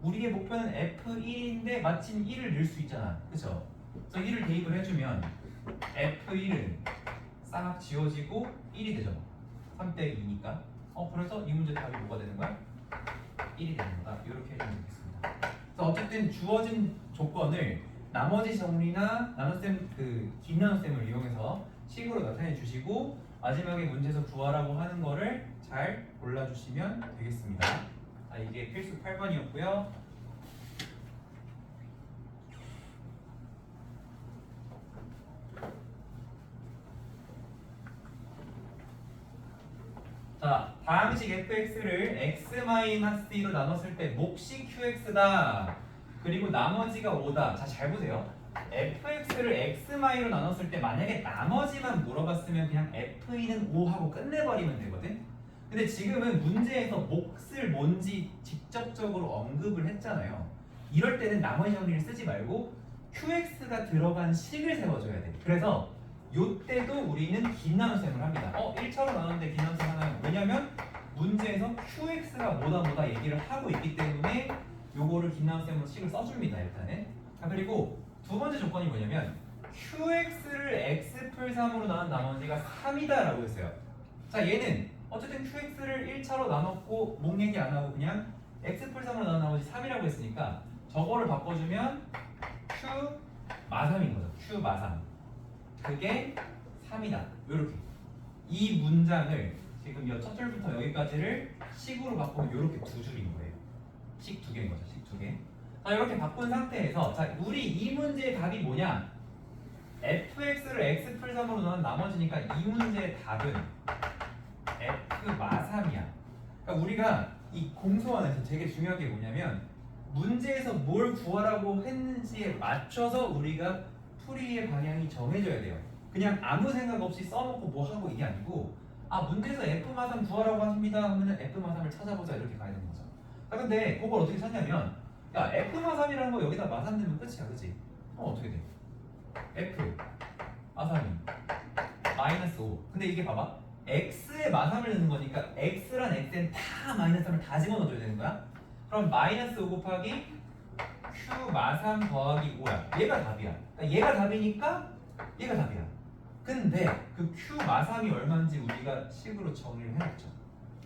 우리의 목표는 f1인데 마침 1을 넣을 수 있잖아. 그쵸? 그래서 1을 대입을 해주면 f1은 싹 지워지고 1이 되죠. 3 빼기 2니까. 그래서 이 문제 답이 뭐가 되는 거야? 1이 되는 거다. 이렇게 해주면 되겠습니다. 그래서 어쨌든 주어진 조건을 나머지 정리나 나눗셈 긴 나눗셈을 이용해서 식으로 나타내 주시고 마지막에 문제에서 구하라고 하는 거를 잘 골라주시면 되겠습니다. 자, 이게 필수 8번이었고요. 자, 다항식 fx를 x-2로 나눴을 때 몫이 qx다. 그리고 나머지가 5다. 자, 잘 보세요. fx를 x-로 나눴을 때 만약에 나머지만 물어봤으면 그냥 f2는 5하고 끝내버리면 되거든. 근데 지금은 문제에서 몫을 뭔지 직접적으로 언급을 했잖아요. 이럴 때는 나머지 정리를 쓰지 말고 qx가 들어간 식을 세워줘야 돼. 그래서 요때도 우리는 긴 나눗셈을 합니다. 1차로 나눴는데 긴 나눗셈 하나요. 왜냐면 문제에서 qx가 뭐다 얘기를 하고 있기 때문에 요거를 긴 나눗셈으로 식을 써줍니다. 일단은. 그리고 두 번째 조건이 뭐냐면 qx를 x 풀 3으로 나눈 나머지가 3이다 라고 했어요. 자, 얘는 어쨌든 qx를 1차로 나눴고 목 얘기 안 하고 그냥 x 풀 3으로 나눈 나머지 3이라고 했으니까 저거를 바꿔주면 q 마삼인 거죠. q 마삼. 그게 3이다. 이렇게 이 문장을 지금 첫 줄부터 여기까지를 식으로 바꾸면 이렇게 두 줄인 거예요. 식 두 개인 거죠. 식 두 개. 자, 이렇게 바꾼 상태에서 자, 우리 이 문제의 답이 뭐냐? fx를 x 풀 3으로 넣은 나머지니까 이 문제의 답은 f 마3이야. 그러니까 우리가 이 공소안에서 되게 중요한 게 뭐냐면 문제에서 뭘 구하라고 했는지에 맞춰서 우리가 풀이의 방향이 정해져야 돼요. 그냥 아무 생각 없이 써놓고 뭐 하고 이게 아니고 아 문제에서 f 마3 구하라고 하십니다 하면은 f 마3을 찾아보자 이렇게 가야 되는 거죠. 자 근데 그걸 어떻게 찾냐면 야 f 마3이라는 거 여기다 마3 넣으면 끝이야, 그치? 어떻게 돼? f 마3이 마이너스 5. 근데 이게 봐봐. x에 마3을 넣는 거니까 x란 x엔 다 마이너스 3을 다 집어넣어줘야 되는 거야. 그럼 마이너스 5 곱하기 q 마3 더하기 5야. 얘가 답이야. 그러니까 얘가 답이니까 얘가 답이야. 근데 그 q 마3이 얼마인지 우리가 식으로 정의를 해놨죠.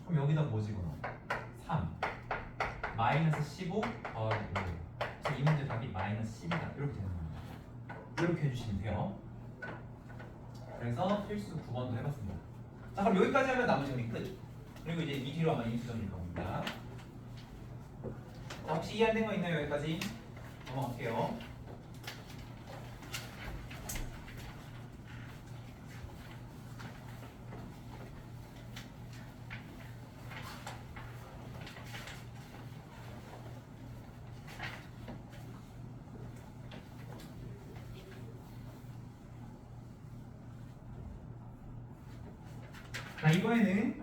그럼 여기다 뭐 집어넣어? 3 마이너스 15 더하기 5. 그래서 이 문제 답이 마이너스 10이다. 이렇게 되는 겁니다. 이렇게 해주시면 돼요. 그래서 필수 9번도 해봤습니다. 자 그럼 여기까지 하면 나머지 정리 끝. 그리고 이제 이 뒤로 아마 인수정리일 겁니다. 자, 혹시 이해 안 된 거 있나요? 여기까지 넘어갈게요. 자 이번에는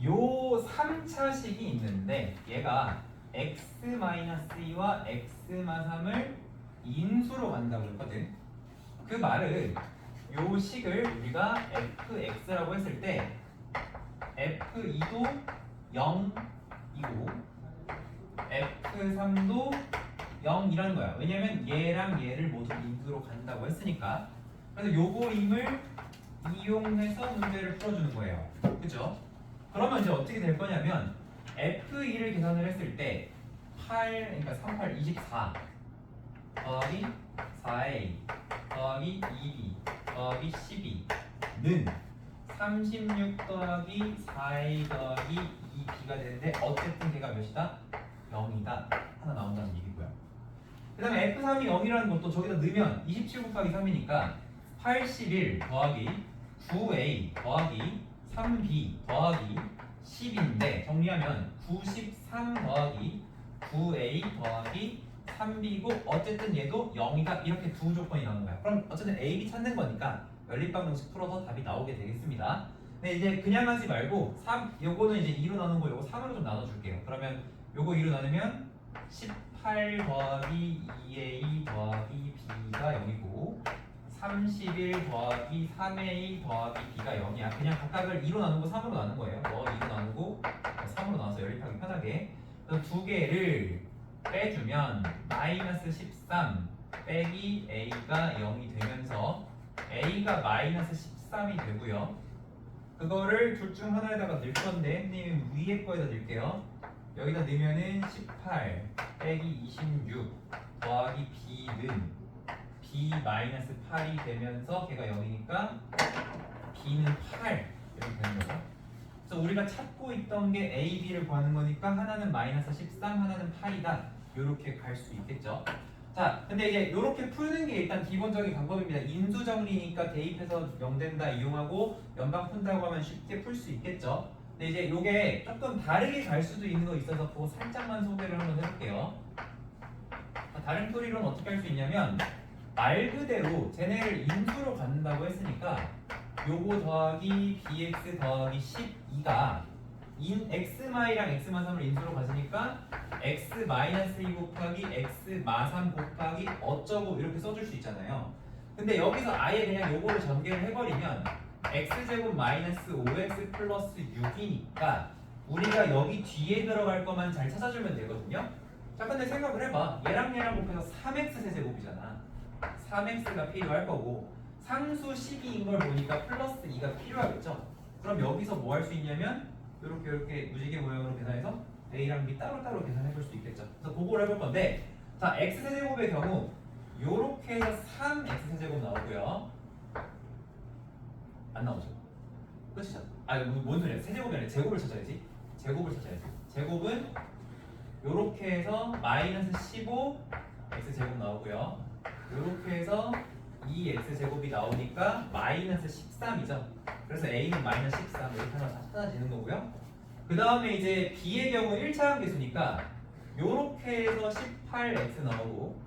요 3차식이 있는데 얘가 x-2와 x-3을 인수로 간다고 했거든. 그 말은 요 식을 우리가 fx라고 했을 때 f2도 0이고 f3도 0이라는 거야. 왜냐면 얘랑 얘를 모두 인수로 간다고 했으니까. 그래서 요거임을 이용해서 문제를 풀어주는 거예요. 그죠? 그러면 이제 어떻게 될 거냐면 F2를 계산을 했을 때 8, 그러니까 3, 8, 24 더하기 4A 더하기 2B 더하기 12는 36 더하기 4A 더하기 2B가 되는데 어쨌든 걔가 몇이다? 0이다. 하나 나온다는 얘기고요. 그 다음에 F3이 0이라는 것도 저기다 넣으면 27 곱하기 3이니까 81 더하기 9A 더하기 3B 더하기 10인데 정리하면 93 더하기 9A 더하기 3B고 어쨌든 얘도 0이다. 이렇게 두 조건이 나오는 거야. 그럼 어쨌든 A, B 찾는 거니까 연립방정식 풀어서 답이 나오게 되겠습니다. 근데 이제 그냥 하지 말고 3, 요거는 이제 2로 나눈 거 요거 3으로 좀 나눠줄게요. 그러면 요거 2로 나누면 18 더하기 2A 더하기 B가 0이고 31 더하기 3A 더하기 B가 0이야. 그냥 각각을 2로 나누고 3으로 나눈 거예요. 2로 나누고 3으로 나눠서 연립하기 편하게. 그래서 두 개를 빼주면 마이너스 13 빼기 A가 0이 되면서 A가 마이너스 13이 되고요. 그거를 둘 중 하나에다가 넣을 건데 선생님 위에 거에다 넣을게요. 여기다 넣으면은 18 빼기 26 더하기 B는 B-8이 되면서 걔가 0이니까 B는 8 이렇게 되는 거죠. 그래서 우리가 찾고 있던 게 A, B를 구하는 거니까 하나는 마이너스 13, 하나는 8이다. 이렇게 갈 수 있겠죠. 자, 근데 이제 이렇게 푸는 게 일단 기본적인 방법입니다. 인수정리니까 대입해서 0된다 이용하고 연방 푼다고 하면 쉽게 풀 수 있겠죠. 근데 이제 이게 조금 다르게 갈 수도 있는 거 있어서 그거 살짝만 소개를 한번 해볼게요. 다른 풀이론 어떻게 할 수 있냐면 말 그대로 쟤네를 인수로 갖는다고 했으니까 요거 더하기 bx 더하기 12가 x마이랑 x마3을 인수로 가지니까 x-2 곱하기 x-3 곱하기 어쩌고 이렇게 써줄 수 있잖아요. 근데 여기서 아예 그냥 요거를 전개를 해버리면 x제곱 마이너스 5x 플러스 6이니까 우리가 여기 뒤에 들어갈 것만 잘 찾아주면 되거든요. 자 근데 생각을 해봐. 얘랑 얘랑 곱해서 3x 세제곱이잖아. 3x가 필요할 거고 상수 12인 걸 보니까 플러스 2가 필요하겠죠. 그럼 여기서 뭐 할 수 있냐면 이렇게 무지개 모양으로 계산해서 a랑 b 따로따로 계산해 볼 수 있겠죠. 그래서 그걸 해볼 건데 자 x 세제곱의 경우 요렇게 해서 3x 세제곱 나오고요. 안 나오죠. 끝이죠. 아 뭔 소리야. 세제곱이 아니라 제곱을 찾아야지. 제곱을 찾아야지. 제곱은 요렇게 해서 마이너스 15 x제곱 나오고요. 요렇게 해서 2x제곱이 나오니까 마이너스 13이죠. 그래서 a는 마이너스 13 이렇게 하나 다 찾아지는 거고요. 그 다음에 이제 b의 경우 1차항 계수니까 요렇게 해서 18x 나오고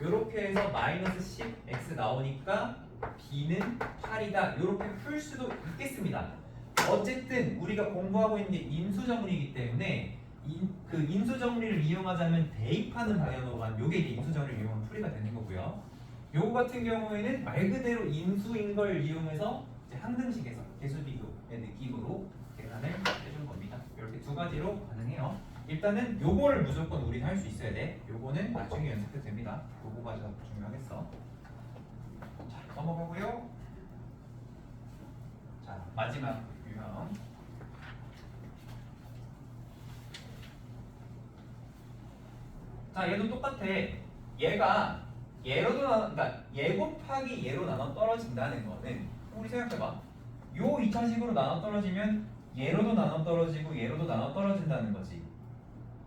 요렇게 해서 마이너스 10x 나오니까 b는 8이다. 요렇게 풀 수도 있겠습니다. 어쨌든 우리가 공부하고 있는 게 인수정리이기 때문에 그 인수정리를 이용하자면 대입하는 방향으로만 요게 이제 인수정리를 이용한 풀이가 되는 거고요. 요거 같은 경우에는 말 그대로 인수인 걸 이용해서 이제 항등식에서 계수비교의 느낌으로 계산을 해준 겁니다. 이렇게 두 가지로 가능해요. 일단은 요거를 무조건 우리는 할 수 있어야 돼. 요거는 나중에 연습해도 됩니다. 요거가 더 중요하겠어. 자, 넘어가고요. 자, 마지막 유형. 자, 얘도 똑같아. 얘가 얘로도 그러니까 얘 곱하기 얘로 나눠 떨어진다는 거는 우리 생각해봐. 요 2차식으로 나눠 떨어지면 얘로도 나눠 떨어지고 얘로도 나눠 떨어진다는 거지.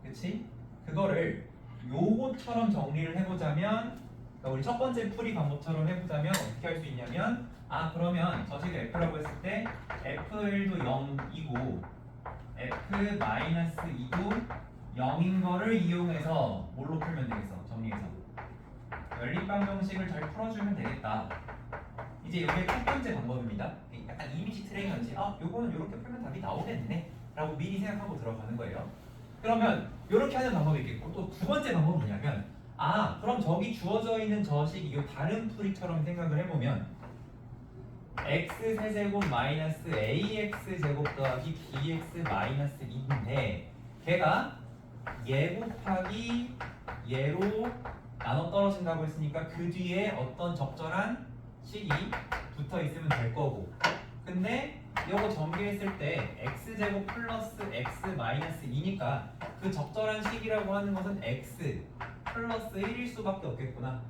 그치? 그거를 요거처럼 정리를 해보자면 그러니까 우리 첫 번째 풀이 방법처럼 해보자면 어떻게 할 수 있냐면 그러면 저식을 f라고 했을 때 f1도 0이고 f-2도 0인 거를 이용해서 뭘로 풀면 되겠어? 정리해서 연립방 정식을 잘 풀어주면 되겠다. 이제 이게 첫 번째 방법입니다. 약간 이미지 트레이너지. 요거는 이렇게 풀면 답이 나오겠네 라고 미리 생각하고 들어가는 거예요. 그러면 이렇게 하는 방법이 있겠고 또 두 번째 방법은 뭐냐면 그럼 저기 주어져 있는 저식이 이 다른 풀이처럼 생각을 해보면 x 세제곱 마이너스 ax 제곱 더하기 bx 마이너스 2인데 걔가 얘 곱하기 얘로 나눠 떨어진다고 했으니까 그 뒤에 어떤 적절한 식이 붙어 있으면 될 거고 근데 이거 전개했을 때 x제곱 플러스 x 마이너스 2니까 그 적절한 식이라고 하는 것은 x 플러스 1일 수밖에 없겠구나.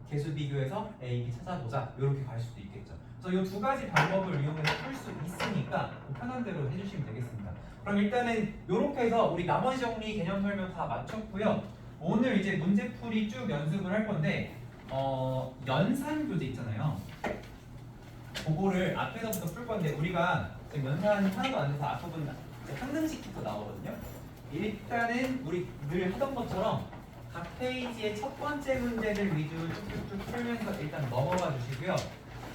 계수 비교해서 a, b 찾아보자. 이렇게 갈 수도 있겠죠. 그래서 이 두 가지 방법을 이용해서 풀 수 있으니까 편한 대로 해주시면 되겠습니다. 그럼 일단은 이렇게 해서 우리 나머지 정리 개념 설명 다 마쳤고요. 오늘 이제 문제풀이 쭉 연습을 할 건데 연산 교재 있잖아요. 그거를 앞에서부터 풀 건데 우리가 지금 연산이 하나도 안 돼서 앞부분 항등식부터 나오거든요. 일단은 우리 늘 하던 것처럼 각 페이지의 첫 번째 문제를 위주로 쭉쭉쭉 풀면서 일단 넘어가 주시고요.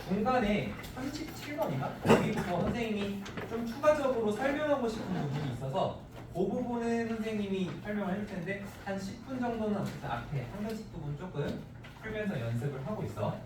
중간에 37번인가? 여기부터 선생님이 좀 추가적으로 설명하고 싶은 부분이 있어서 그 부분은 선생님이 설명을 해줄 텐데 한 10분 정도는 어쨌든 앞에 항등식 부분 조금 풀면서 연습을 하고 있어.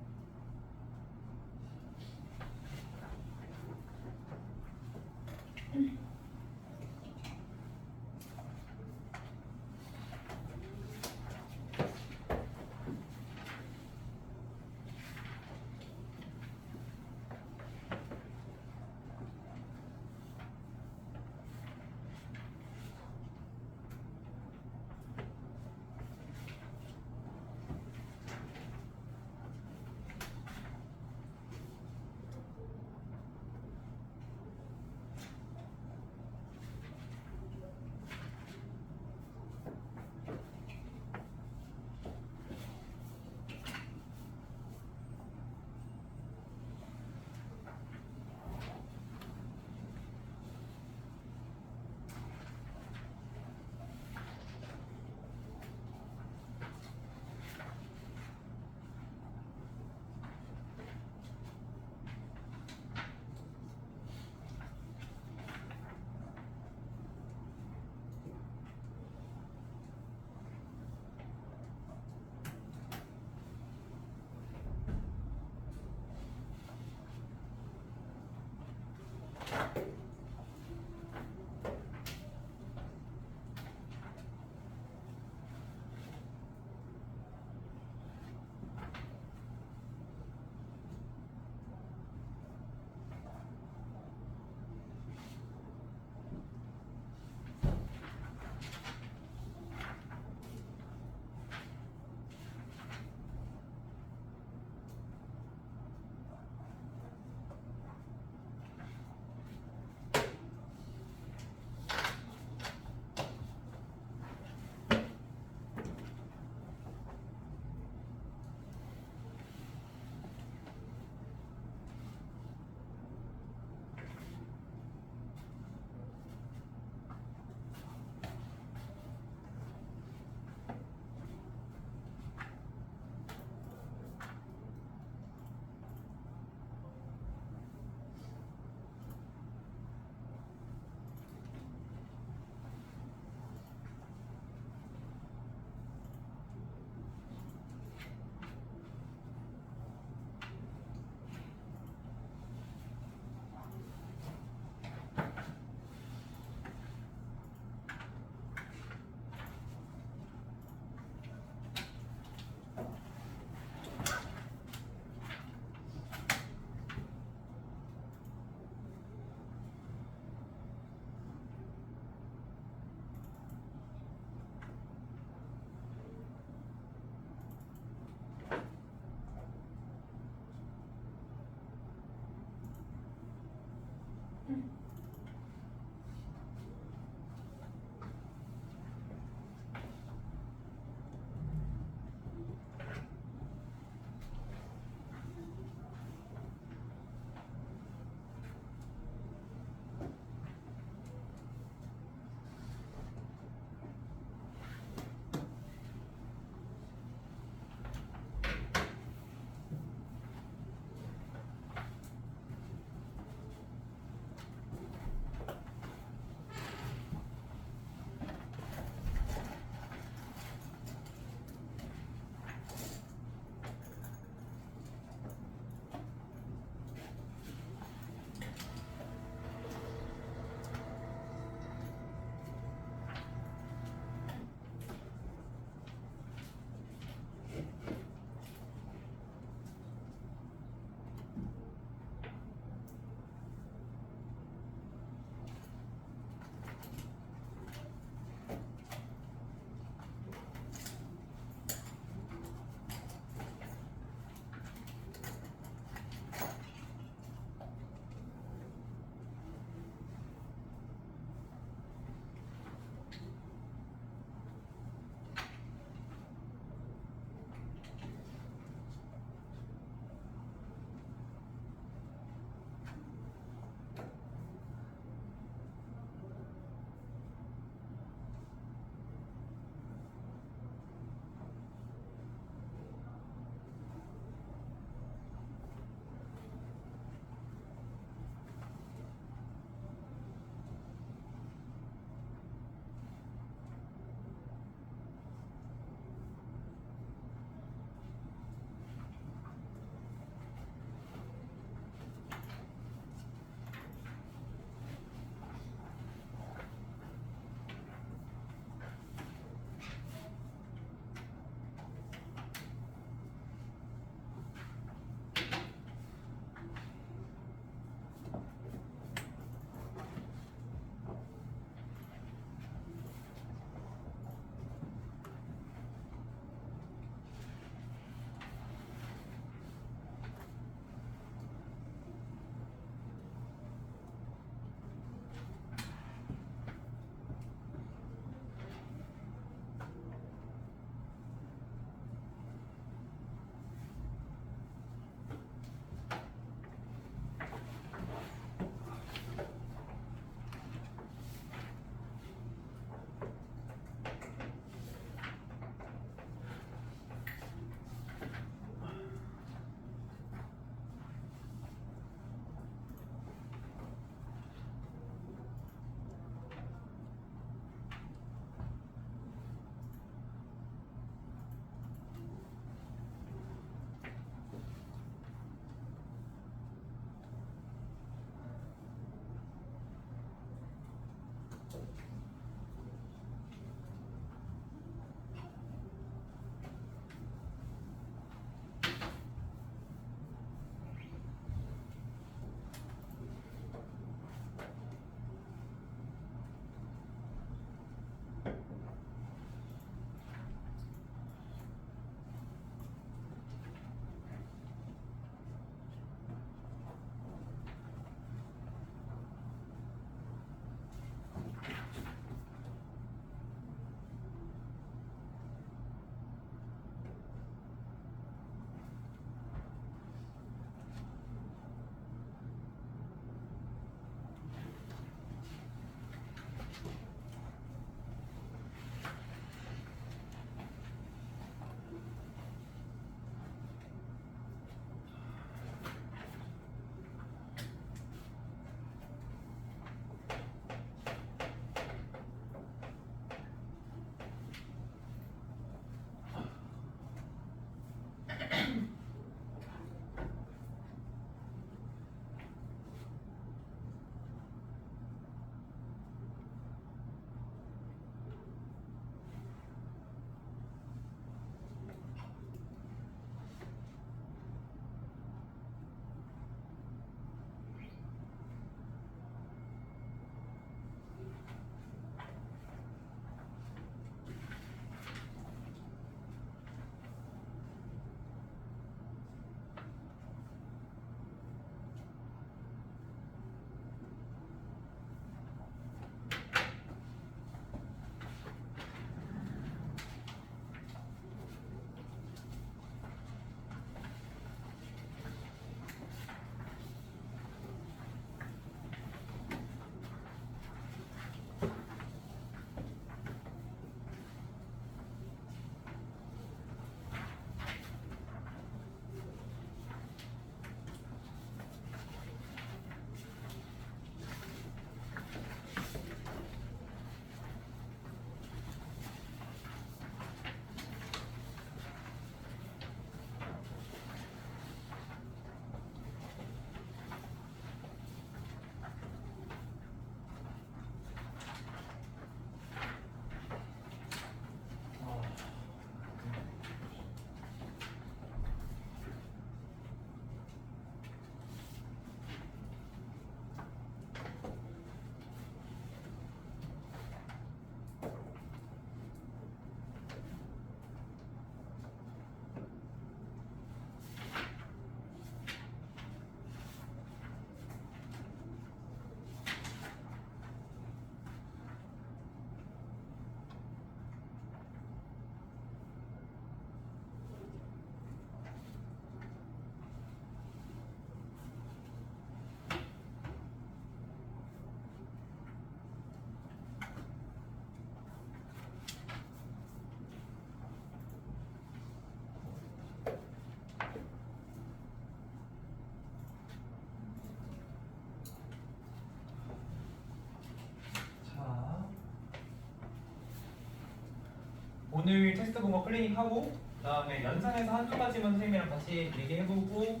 오늘 테스트 본 거 클리닉하고 그다음에 연산해서 한두 가지만 선생님이랑 같이 얘기해보고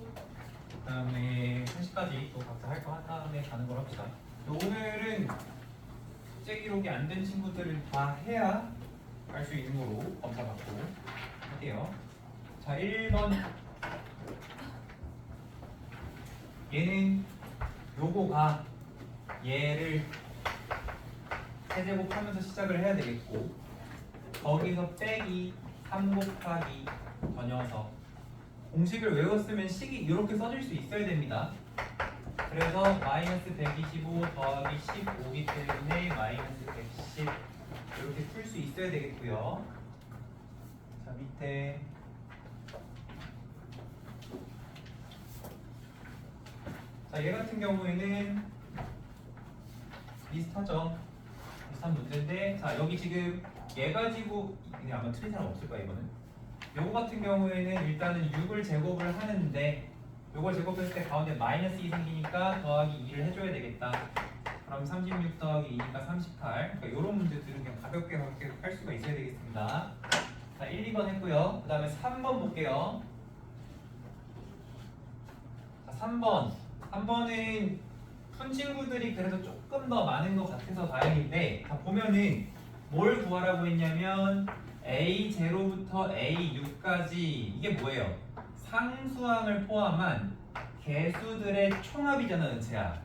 그다음에 1시까지 또 각자 할 거 한 다음에 가는 걸 합시다. 오늘은 숙제 기록이 안 된 친구들은 다 해야 할 수 있는 거로 검사받고 할게요. 자, 1번 얘는 요거가 얘를 세제곱하면서 시작을 해야 되겠고 거기서 빼기 3 곱하기 더 녀석 공식을 외웠으면 식이 이렇게 써질 수 있어야 됩니다. 그래서 마이너스 125 더하기 15기 때문에 마이너스 110 이렇게 풀 수 있어야 되겠고요. 자, 밑에 자, 얘 같은 경우에는 비슷하죠. 비슷한 문제인데 자, 여기 지금 얘 가지고 그냥 아마 틀린 사람 없을 거야 이거는. 요거 같은 경우에는 일단은 6을 제곱을 하는데 요걸 제곱했을 때 가운데 마이너스 2 생기니까 더하기 2를 해줘야 되겠다. 그럼 36 더하기 2니까 38. 그러니까 요런 문제들은 그냥 가볍게 할 수가 있어야 되겠습니다. 자, 1, 2번 했고요. 그 다음에 3번 볼게요. 자, 3번은 푼 친구들이 그래도 조금 더 많은 것 같아서 다행인데 자, 보면은 뭘 구하라고 했냐면 A0부터 A6까지 이게 뭐예요? 상수항을 포함한 개수들의 총합이잖아, 은채야.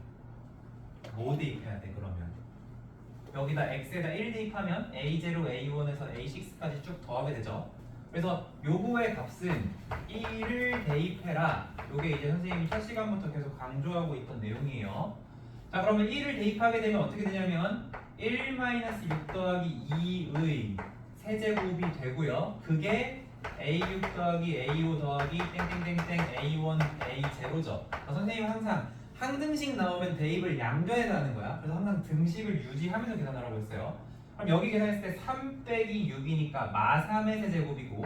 뭐 대입해야 돼 그러면? 여기다 x에다 1 대입하면 A0, A1에서 A6까지 쭉 더하게 되죠. 그래서 요거의 값은 1을 대입해라. 요게 이제 선생님이 첫 시간부터 계속 강조하고 있던 내용이에요. 자, 그러면 1을 대입하게 되면 어떻게 되냐면 1-6 더하기 2의 세제곱이 되고요. 그게 A6 더하기 A5 더하기 땡땡땡땡 A1 A0죠. 선생님 항상 항등식 나오면 대입을 양변에 하는 거야. 그래서 항상 등식을 유지하면서 계산하라고 했어요. 그럼 여기 계산했을 때 3 빼기 6이니까 마3의 세제곱이고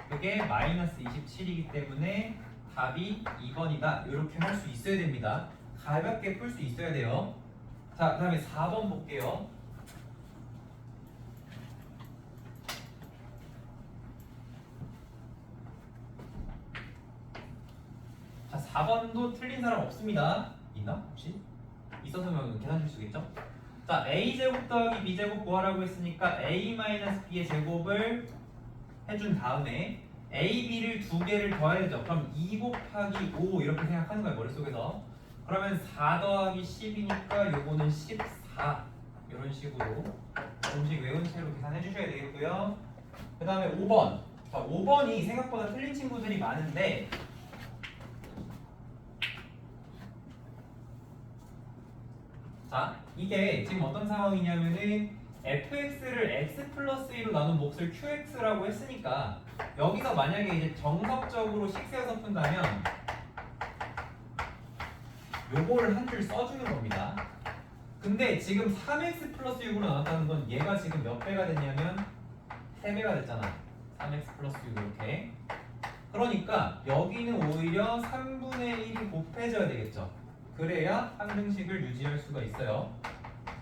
그게 마이너스 27이기 때문에 답이 2번이다. 이렇게 할 수 있어야 됩니다. 가볍게 풀 수 있어야 돼요. 자, 그 다음에 4번 볼게요. 자, 4번도 틀린 사람 없습니다. 있나? 혹시? 있었으면 계산 줄 수 있겠죠? 자, a제곱 더하기 b제곱 구하라고 했으니까 a-b의 제곱을 해준 다음에 a, b를 두 개를 더해야 되죠. 그럼 2 곱하기 5 이렇게 생각하는 거예요, 머릿속에서. 그러면 4 더하기 10이니까 요거는 14 이런 식으로 공식 외운 채로 계산해 주셔야 되겠고요. 그 다음에 5번. 자, 5번이 생각보다 틀린 친구들이 많은데 자, 이게 지금 어떤 상황이냐면은 fx를 x 플러스 1로 나눈 몫을 qx라고 했으니까 여기서 만약에 이제 정석적으로 식 세워서 푼다면 요거를 한 줄 써주는 겁니다. 근데 지금 3x 플러스 6으로 나눴다는 건 얘가 지금 몇 배가 됐냐면 3배가 됐잖아. 3x 플러스 6 이렇게. 그러니까 여기는 오히려 3분의 1이 곱해져야 되겠죠. 그래야 항등식을 유지할 수가 있어요.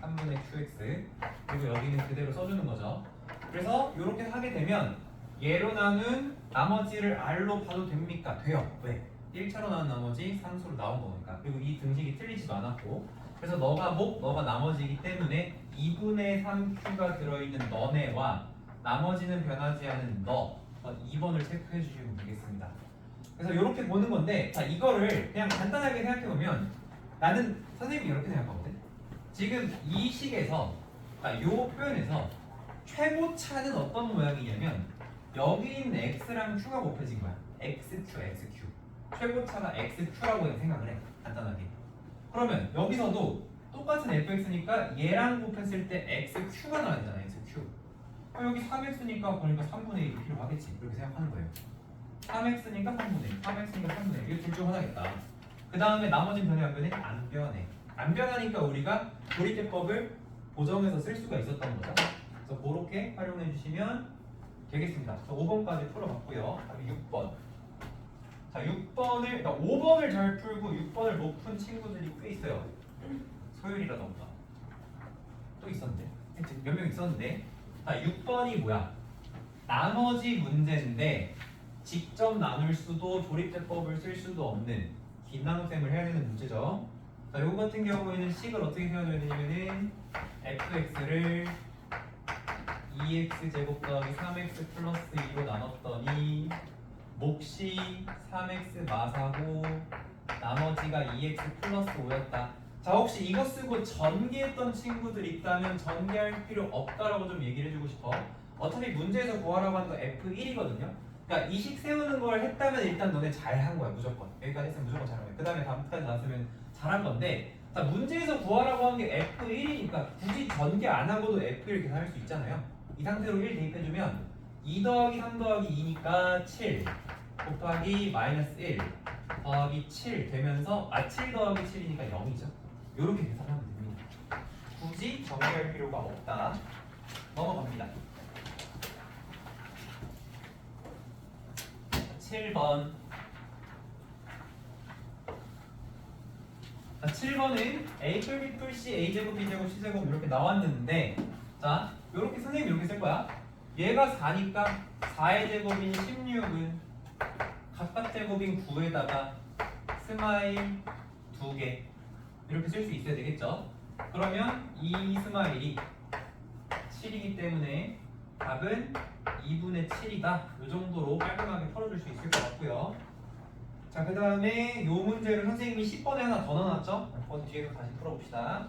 3분의 qx. 그리고 여기는 그대로 써주는 거죠. 그래서 이렇게 하게 되면 얘로 나눈 나머지를 r로 봐도 됩니까? 돼요. 왜? 1차로 나눈 나머지 상수로 나온 거니까. 그리고 이 등식이 틀리지도 않았고. 그래서 너가 너가 나머지이기 때문에 2분의 3q가 들어있는 너네와 나머지는 변하지 않은 너 2번을 체크해 주시면 되겠습니다. 그래서 이렇게 보는 건데 자, 이거를 그냥 간단하게 생각해 보면 나는 선생님이 이렇게 생각하거든. 지금 이 식에서 이 표현에서 최고차는 어떤 모양이냐면 여기 있는 x랑 q가 곱해진 거야. xq. 최고차가 xq라고 생각을 해. 간단하게. 그러면 여기서도 똑같은 fx니까 얘랑 곱했을 때 xq가 나와야 되잖아. xq. 여기 3x니까 그러니까 3분의 1이 필요하겠지. 이렇게 생각하는 거예요. 3x니까 3분의 1, 3x니까 3분의 1. 이거 둘 중 하나겠다. 그 다음에 나머지는 변해 안 변해? 안 변해. 안 변하니까 우리가 조리개법을 보정해서 쓸 수가 있었던 거죠. 그래서 그렇게 활용해 주시면 되겠습니다. 그래서 5번까지 풀어봤고요. 다음에 6번. 자, 6번을, 그러니까 5번을 잘 풀고 6번을 못 푼 친구들이 꽤 있어요. 소율이라던가. 또 있었는데. 몇 명 있었는데. 자, 6번이 뭐야? 나머지 문제인데 직접 나눌 수도 조립제법을 쓸 수도 없는 긴 나눗셈을 해야 되는 문제죠. 자, 요거 같은 경우에는 식을 어떻게 세워줘야 되냐면은 fx를 2x 제곱 더하기 3x 플러스 2로 나눴더니 몫이 3x 마사고 나머지가 2x 플러스 5였다. 자, 혹시 이거 쓰고 전개했던 친구들 있다면 전개할 필요 없다라고 좀 얘기를 해주고 싶어. 어차피 문제에서 구하라고 하는 거 F1이거든요. 그러니까 이 식 세우는 걸 했다면 일단 너네 잘한 거야 무조건. 여기까지 했으면 무조건 잘한 거야. 그 다음에 다음까지 나왔으면 잘한 건데, 자, 문제에서 구하라고 하는 게 F1이니까 굳이 전개 안 하고도 F1 계산할 수 있잖아요. 이 상태로 1 대입해주면 2 더하기 3 더하기 2니까 7 곱하기 마이너스 1 더하기 7 되면서 7 더하기 7이니까 0이죠. 이렇게 계산하면 됩니다. 굳이 정리할 필요가 없다. 넘어갑니다. 7번. 7번은 a 뿔 b 뿔 c a 제곱 b 제곱 c 제곱 이렇게 나왔는데, 자, 이렇게 선생님 이렇게 쓸 거야. 얘가 4니까 4의 제곱인 16은 각각 제곱인 9에다가 스마일 2개 이렇게 쓸 수 있어야 되겠죠. 그러면 이 스마일이 7이기 때문에 답은 2분의 7이다. 이 정도로 깔끔하게 풀어줄 수 있을 것 같고요. 자, 그 다음에 이 문제를 선생님이 10번에 하나 더 넣어놨죠? 그건 뒤에서 다시 풀어봅시다.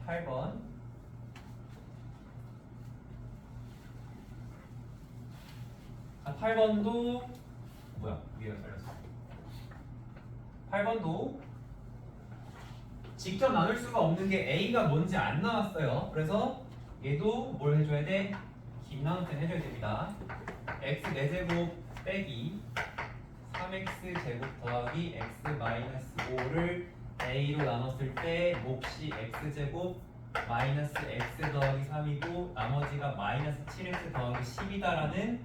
8번. 자, 8번도 뭐야? 위에 깔렸어. 8번도 직접 나눌 수가 없는 게 a가 뭔지 안 나왔어요. 그래서 얘도 뭘 해줘야 돼? 긴 나눗셈 해줘야 됩니다. x 4제곱 빼기 3x 제곱 더하기 x 마이너스 5를 a로 나눴을 때 몫이 x 제곱 마이너스 x 더하기 3이고 나머지가 마이너스 7x 더하기 10이다라는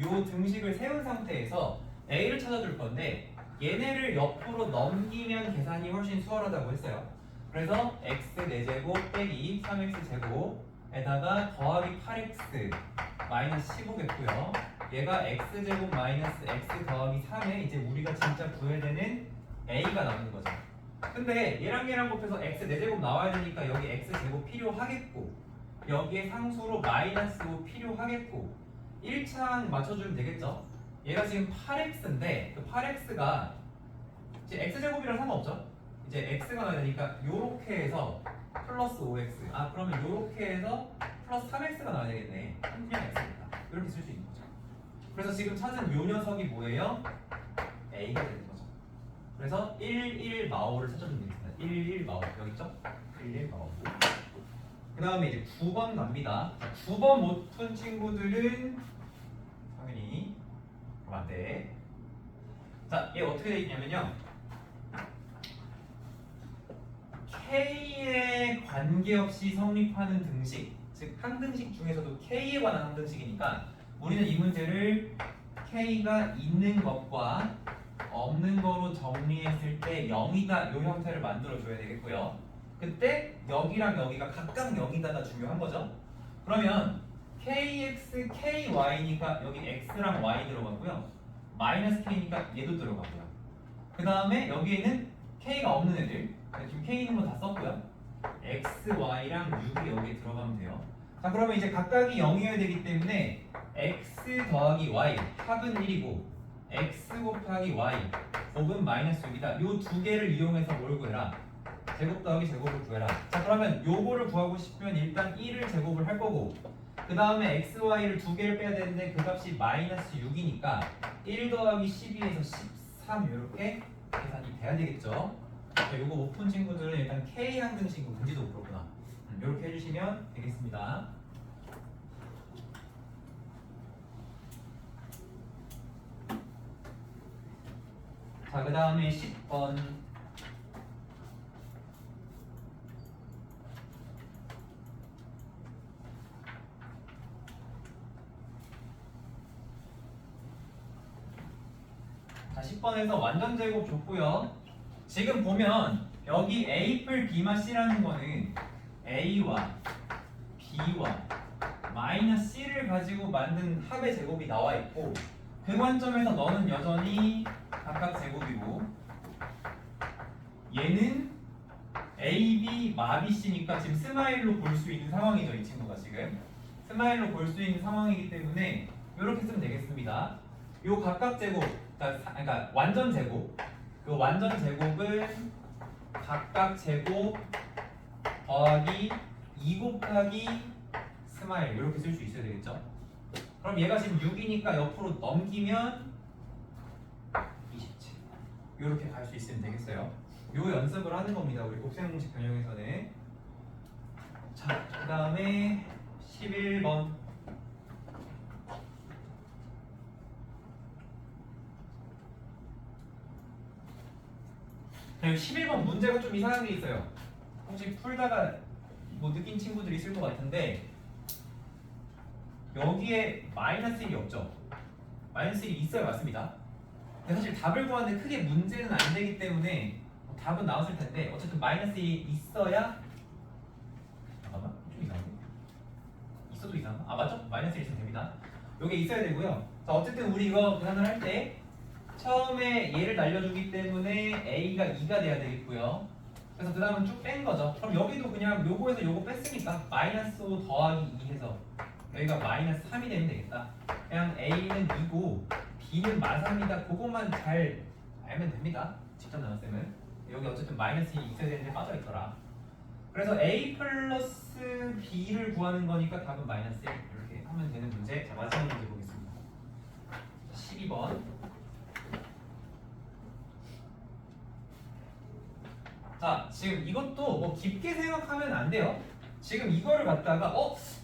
요 등식을 세운 상태에서 a를 찾아줄 건데, 얘네를 옆으로 넘기면 계산이 훨씬 수월하다고 했어요. 그래서 x 4제곱 빼기 3x 제곱에다가 더하기 8x 마이너스 15겠고요. 얘가 x제곱 마이너스 x 더하기 3에 이제 우리가 진짜 구해야 되는 a가 나오는 거죠. 근데 얘랑 곱해서 x 4제곱 나와야 되니까 여기 x제곱 필요하겠고, 여기에 상수로 마이너스 5 필요하겠고, 1창 맞춰주면 되겠죠. 얘가 지금 8x인데 그 8x가 이제 x제곱이랑 상관없죠. 이제 x가 나와야 되니까 요렇게 해서 플러스 5x, 그러면 요렇게 해서 플러스 3x가 나와야 되겠네. 그냥 x입니다. 이렇게 쓸 수 있는 거죠. 그래서 지금 찾은 요 녀석이 뭐예요? a가 되는 거죠. 그래서 11 마오를 찾아주면 되겠습니다. 11 마오 여기 있죠? 11 마오. 그 다음에 이제 9번 갑니다. 9번 못 푼 친구들은 당연히 그럼 안 돼. 자, 얘 어떻게 돼 있냐면요. K에 관계없이 성립하는 등식, 즉 항등식 중에서도 K에 관한 항등식이니까 우리는 이 문제를 K가 있는 것과 없는 거로 정리했을 때 0이다 이 형태를 만들어줘야 되겠고요. 그때 여기랑 여기가 각각 0이다가 중요한 거죠. 그러면 KX, KY니까 여기 X랑 Y 들어가고요. 마이너스 K니까 얘도 들어가고요. 그 다음에 여기에는 K가 없는 애들, 지금 K 있는 거 다 썼고요. X, Y랑 6이 여기에 들어가면 돼요. 자, 그러면 이제 각각이 0이어야 되기 때문에 X 더하기 Y 합은 1이고 X 곱하기 Y 곱은 마이너스 6이다. 요 두 개를 이용해서 뭘 구해라? 제곱 더하기 제곱을 구해라. 자, 그러면 요거를 구하고 싶으면 일단 1을 제곱을 할 거고, 그 다음에 x, y를 두 개를 빼야 되는데 그 값이 마이너스 6이니까 1 더하기 12에서 13 이렇게 계산이 돼야 되겠죠. 자, 요거 못 푼 친구들은 일단 K 항등식 문제도 그렇구나. 이렇게 해주시면 되겠습니다. 자, 그 다음에 10번. 자, 10번에서 완전 제곱 줬고요. 지금 보면 여기 A 뿔 B마 C라는 거는 A와 B와 마이너스 C를 가지고 만든 합의 제곱이 나와 있고 그 관점에서 너는 여전히 각각 제곱이고 얘는 A, B, 마비 C니까 지금 스마일로 볼 수 있는 상황이죠. 이 친구가 지금 스마일로 볼 수 있는 상황이기 때문에 이렇게 쓰면 되겠습니다. 요 각각 제곱, 그러니까 완전 제곱, 그 완전 제곱은 각각 제곱 더하기 2 곱하기 스마일 이렇게 쓸 수 있어야 되겠죠. 그럼 얘가 지금 6이니까 옆으로 넘기면 27 이렇게 갈 수 있으면 되겠어요. 요 연습을 하는 겁니다. 우리 곱셈 공식 변형에서는. 자, 그 다음에 11번. 자, 11번 문제가 좀 이상한 게 있어요. 혹시 풀다가 뭐 느낀 친구들이 있을 것 같은데 여기에 마이너스 1이 없죠? 마이너스 1이 있어야 맞습니다. 근데 사실 답을 구하는데 크게 문제는 안 되기 때문에 답은 나왔을 텐데 어쨌든 마이너스 1이 있어야 잠깐만 좀 이상한데? 있어도 이상한가? 아 맞죠? 마이너스 1 있으면 됩니다. 요게 있어야 되고요. 자 어쨌든 우리 이거 계산을 할 때 처음에 얘를 날려주기 때문에 A가 2가 돼야 되겠고요. 그래서 그 다음은 쭉 뺀 거죠. 그럼 여기도 그냥 요거에서 요거 뺐으니까 마이너스 5 더하기 2 해서 여기가 마이너스 3이 되면 되겠다. 그냥 A는 2고 B는 마3이다. 그것만 잘 알면 됩니다. 직접 나눴으면 여기 어쨌든 마이너스 1이 있어야 되는데 빠져있더라. 그래서 A 플러스 B를 구하는 거니까 답은 마이너스 1 이렇게 하면 되는 문제. 자 마지막 문제 보겠습니다. 12번. 자 지금 이것도 뭐 깊게 생각하면 안 돼요. 지금 이거를 갖다가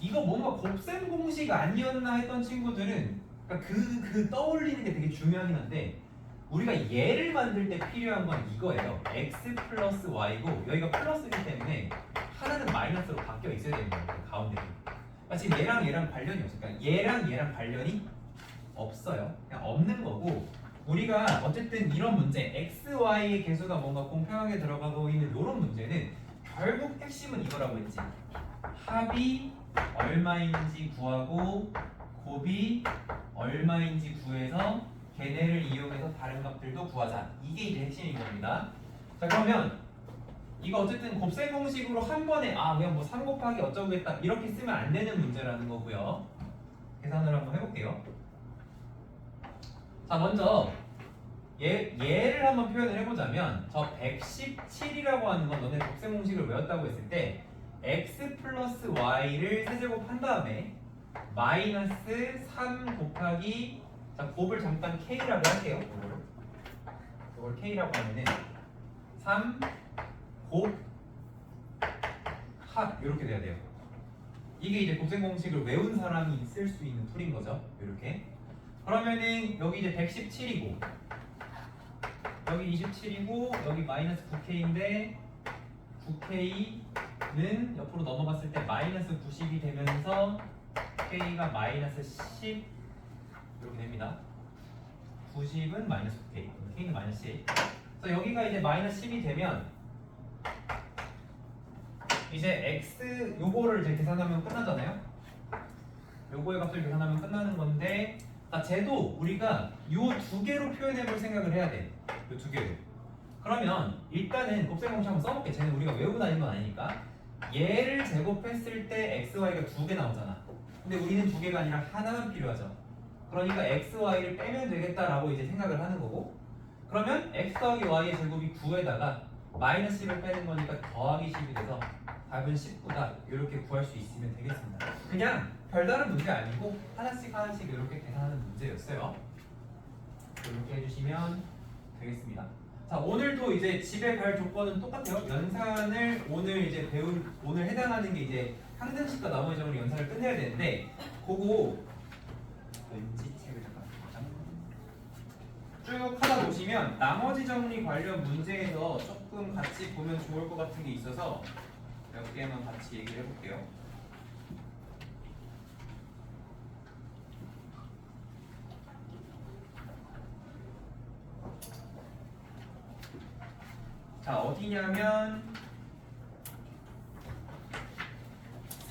이거 뭔가 곱셈 공식 아니었나 했던 친구들은 그러니까 그 떠올리는 게 되게 중요하긴 한데 우리가 얘를 만들 때 필요한 건 이거예요. x 플러스 y고 여기가 플러스이기 때문에 하나는 마이너스로 바뀌어 있어야 되는 거예요. 가운데. 그러니까 지금 얘랑 관련이 없어요. 그러니까 얘랑 관련이 없어요. 그냥 없는 거고 우리가 어쨌든 이런 문제 x, y의 개수가 뭔가 공평하게 들어가고 있는 이런 문제는 결국 핵심은 이거라고 했지. 합이 얼마인지 구하고 곱이 얼마인지 구해서 걔네를 이용해서 다른 값들도 구하자. 이게 이제 핵심인 겁니다. 자 그러면 이거 어쨌든 곱셈 공식으로 한 번에 그냥 뭐 3 곱하기 어쩌고겠다 이렇게 쓰면 안 되는 문제라는 거고요. 계산을 한번 해볼게요. 자 먼저 얘를 한번 표현을 해보자면 저 117이라고 하는 건 너네 곱셈 공식을 외웠다고 했을 때 x 플러스 y를 세제곱 한 다음에 마이너스 3 곱하기 자 곱을 잠깐 k라고 할게요. 이걸 k라고 하면은 3 곱 합 이렇게 돼야 돼요. 이게 이제 곱셈 공식을 외운 사람이 쓸 수 있는 풀인 거죠. 이렇게 그러면은 여기 이제 117이고 여기 27이고 여기 마이너스 9k인데 9k는 옆으로 넘어갔을 때 마이너스 90이 되면서 k가 마이너스 10 이렇게 됩니다. 90은 마이너스 9k, k는 마이너스 10. 그래서 여기가 이제 마이너스 10이 되면 이제 x 요거를 이제 계산하면 끝나잖아요. 요거의 값을 계산하면 끝나는 건데 쟤도 우리가 요 두 개로 표현해 볼 생각을 해야 돼. 요 두 개로. 그러면 일단은 곱셈 공식 한번 써볼게. 쟤는 우리가 외우고 다니는 건 아니니까. 얘를 제곱했을 때 x, y가 두 개 나오잖아. 근데 우리는 두 개가 아니라 하나만 필요하죠. 그러니까 x, y를 빼면 되겠다라고 이제 생각을 하는 거고. 그러면 x 더하기 y의 제곱이 9에다가 마이너스 10을 빼는 거니까 더하기 10이 돼서 답은 19다. 이렇게 구할 수 있으면 되겠습니다. 그냥 별다른 문제 아니고 하나씩 이렇게 계산하는 문제였어요. 이렇게 해주시면 되겠습니다. 자 오늘도 이제 집에 갈 조건은 똑같아요. 연산을 오늘 해당하는 게 이제 항등식과 나머지 점을 연산을 끝내야 되는데 그거 왠지 책을 쭉 하다 보시면 나머지 정리 관련 문제에서 조금 같이 보면 좋을 것 같은 게 있어서 몇 개만 같이 얘기를 해볼게요. 자 어디냐면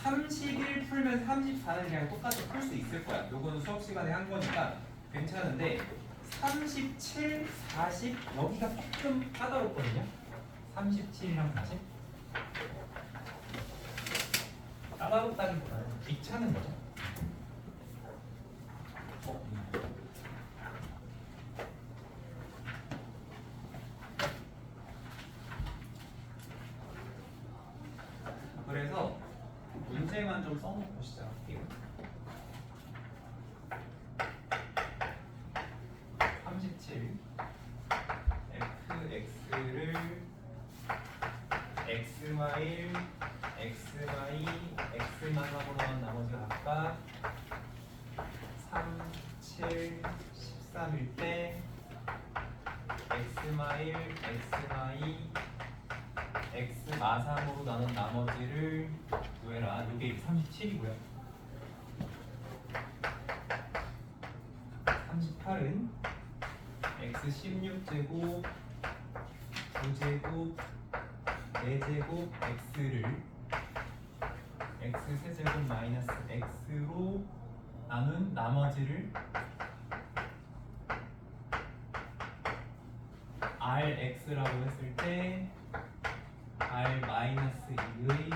30일 풀면 34는 그냥 똑같이 풀 수 있을 거야. 요거는 수업 시간에 한 거니까 괜찮은데 37, 40 여기가 조금 까다롭거든요. 37이랑 40 까다롭다기보다는 귀찮은 거죠. 그래서 문제만 좀 써놓고 시작할게요. 37 fx를 xy xy x만 하고 나온 나머지가 각각 3, 7, 13일 때 x마일 xy x 마삼으로 나눈 나머지를 구해라. 이게 37이고요. 38은 x 16제곱 9제곱 4제곱 x를 x 세제곱 마이너스 x로 나눈 나머지를 rx라고 했을 때 r 마이너스 2의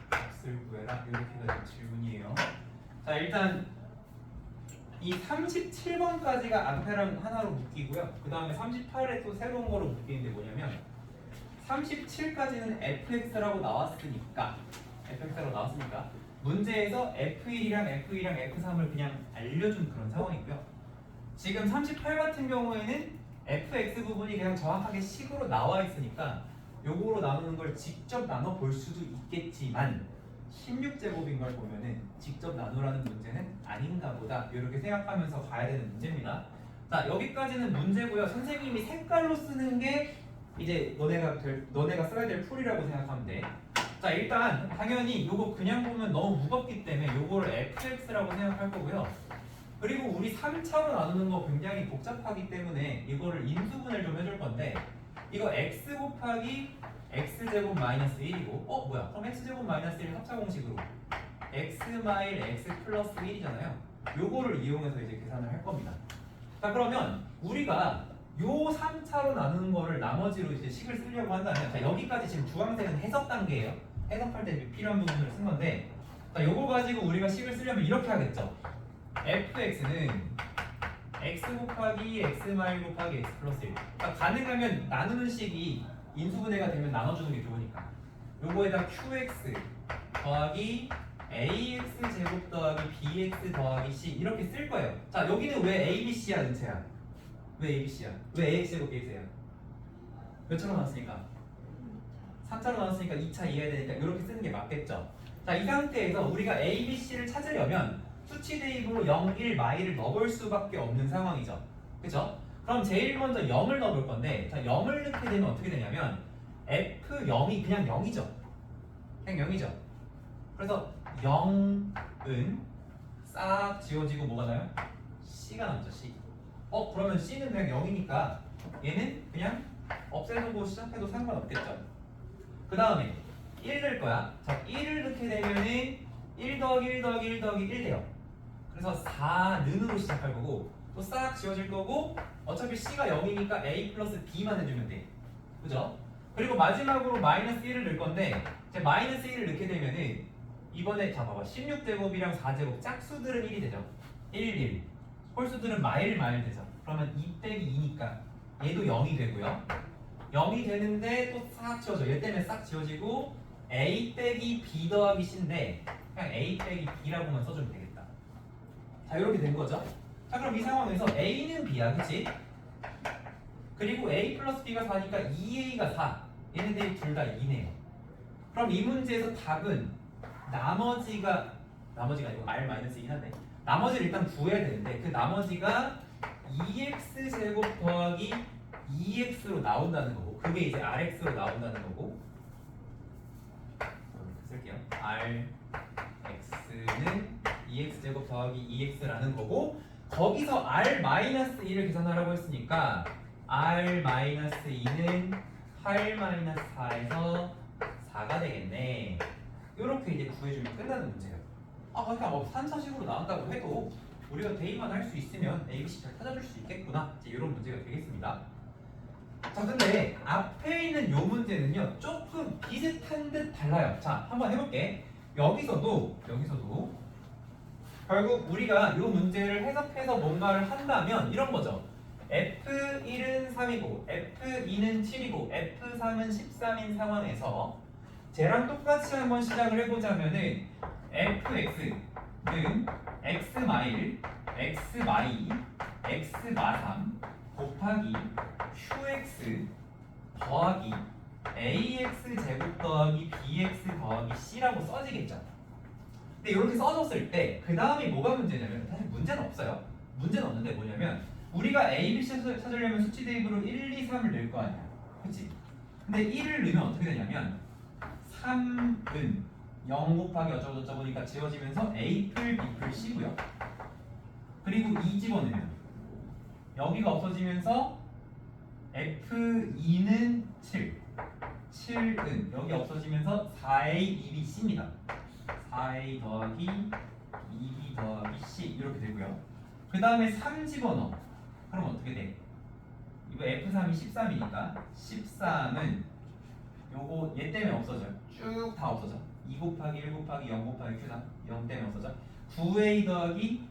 값을 구해라. 이렇게가 질문이에요. 자, 일단 이 37번까지가 앞에랑 하나로 묶이고요. 그 다음에 38에 또 새로운 거로 묶이는데 뭐냐면 37까지는 fx라고 나왔으니까 문제에서 f1이랑 f2랑 f3을 그냥 알려준 그런 상황이고요. 지금 38 같은 경우에는 fx 부분이 그냥 정확하게 식으로 나와 있으니까 요거로 나누는 걸 직접 나눠 볼 수도 있겠지만 16제곱인 걸 보면은 직접 나누라는 문제는 아닌가 보다 이렇게 생각하면서 가야 되는 문제입니다. 자, 여기까지는 문제고요. 선생님이 색깔로 쓰는 게 이제 너네가 써야 될 풀이라고 생각하면 돼. 자, 일단 당연히 요거 그냥 보면 너무 무겁기 때문에 요거를 fx라고 생각할 거고요. 그리고 우리 3차로 나누는 거 굉장히 복잡하기 때문에 이거를 인수분해를 좀 해줄 건데 이거 x 곱하기 x제곱 마이너스 1이고 뭐야? 그럼 x제곱 마이너스 1 합차 공식으로 x 마일 x 플러스 1이잖아요. 요거를 이용해서 이제 계산을 할 겁니다. 자, 그러면 우리가 요 3차로 나누는 거를 나머지로 이제 식을 쓰려고 한다면 자, 여기까지 지금 주황색은 해석 단계예요. 해석할 때 필요한 부분을 쓴 건데 자, 요거 가지고 우리가 식을 쓰려면 이렇게 하겠죠. fx는 x 곱하기 x 마일 곱하기 x 플러스 1 그러니까 가능하면 나누는 식이 인수분해가 되면 나눠주는 게 좋으니까 요거에다 qx 더하기 ax 제곱 더하기 bx 더하기 c 이렇게 쓸 거예요. 자, 여기는 왜 abc야 은채야? 왜 abc야? 왜 ax 제곱 bx야? 몇 차로 나왔으니까? 3차로 나왔으니까 2차 이해해야 되니까 이렇게 쓰는 게 맞겠죠. 자, 이 상태에서 우리가 abc를 찾으려면 수치 대입으로 0, 1, 마이를 넣어볼 수밖에 없는 상황이죠. 그죠? 그럼 제일 먼저 0을 넣어볼 건데 자, 0을 넣게 되면 어떻게 되냐면 f0이 그냥 0이죠. 그냥 0이죠. 그래서 0은 싹 지워지고 뭐가 나요? c가 남죠. c. 그러면 c는 그냥 0이니까 얘는 그냥 없애고 시작해도 상관없겠죠. 그 다음에 1 넣을 거야. 자, 1을 넣게 되면은 1 더하기 1 더하기 1 더하기 1 돼요. 그래서 4는으로 시작할 거고 또 싹 지워질 거고 어차피 c가 0이니까 a 플러스 b만 해주면 돼. 그죠? 그리고 마지막으로 마이너스 1을 넣을 건데 이제 마이너스 1을 넣게 되면은 이번에 자 봐봐 16제곱이랑 4제곱 짝수들은 1이 되죠. 1, 1 홀수들은 마일 되죠. 그러면 2 빼기 2니까 얘도 0이 되고요. 0이 되는데 또 싹 지워져. 얘 때문에 싹 지워지고 a 빼기 b 더하기 c인데 그냥 a 빼기 b라고만 써주면 되겠다. 자, 이렇게 된 거죠. 자, 그럼 이 상황에서 a는 b야, 그치? 그리고 a 플러스 b가 4니까 2a가 4. 얘네들이 둘 다 2네요. 그럼 이 문제에서 답은 나머지가 아니고 r-2긴 한데 나머지를 일단 구해야 되는데 그 나머지가 2x 제곱 더하기 2x로 나온다는 거고 그게 이제 rx로 나온다는 거고 이렇게 쓸게요. rx는 2x 제곱 더하기 2x라는 거고 거기서 r-1을 계산하라고 했으니까 r-2는 8-4에서 4가 되겠네. 이렇게 이제 구해주면 끝나는 문제예요. 그러니까 뭐 산서식으로 나온다고 해도 우리가 대입만 할 수 있으면 ABC 잘 찾아줄 수 있겠구나. 이제 이런 문제가 되겠습니다. 자, 근데 앞에 있는 요 문제는요 조금 비슷한 듯 달라요. 자, 한번 해볼게. 여기서도 결국 우리가 요 문제를 해석해서 뭔가를 한다면 이런 거죠. F1은 3이고 F2는 7이고 F3은 13인 상황에서 쟤랑 똑같이 한번 시작을 해보자면은 fx는 x마일, x마이, x마3 곱하기 qx 더하기 ax 제곱 더하기 bx 더하기 c라고 써지겠죠. 근데 이렇게 써줬을 때 그 다음이 뭐가 문제냐면 사실 문제는 없어요. 문제는 없는데 뭐냐면 우리가 a, b, c 찾으려면 수치 대입으로 1, 2, 3을 넣을 거 아니야. 그치? 근데 1을 넣으면 어떻게 되냐면 3은 0 곱하기 어쩌고저쩌고니까 지워지면서 A풀 B풀 C고요. 그리고 2 집어넣으면 여기가 없어지면서 F2는 7 7은 여기 없어지면서 4A 2B C입니다. 4A 더하기 2B 더하기 C 이렇게 되고요. 그 다음에 3 집어넣어. 그럼 어떻게 돼? 이거 F3이 13이니까 13은 요거 얘 때문에 없어져요. 쭉 다 없어져. 2 곱하기 1 곱하기 0 곱하기 Q다. 0 때문에 없어져. 9A 더하기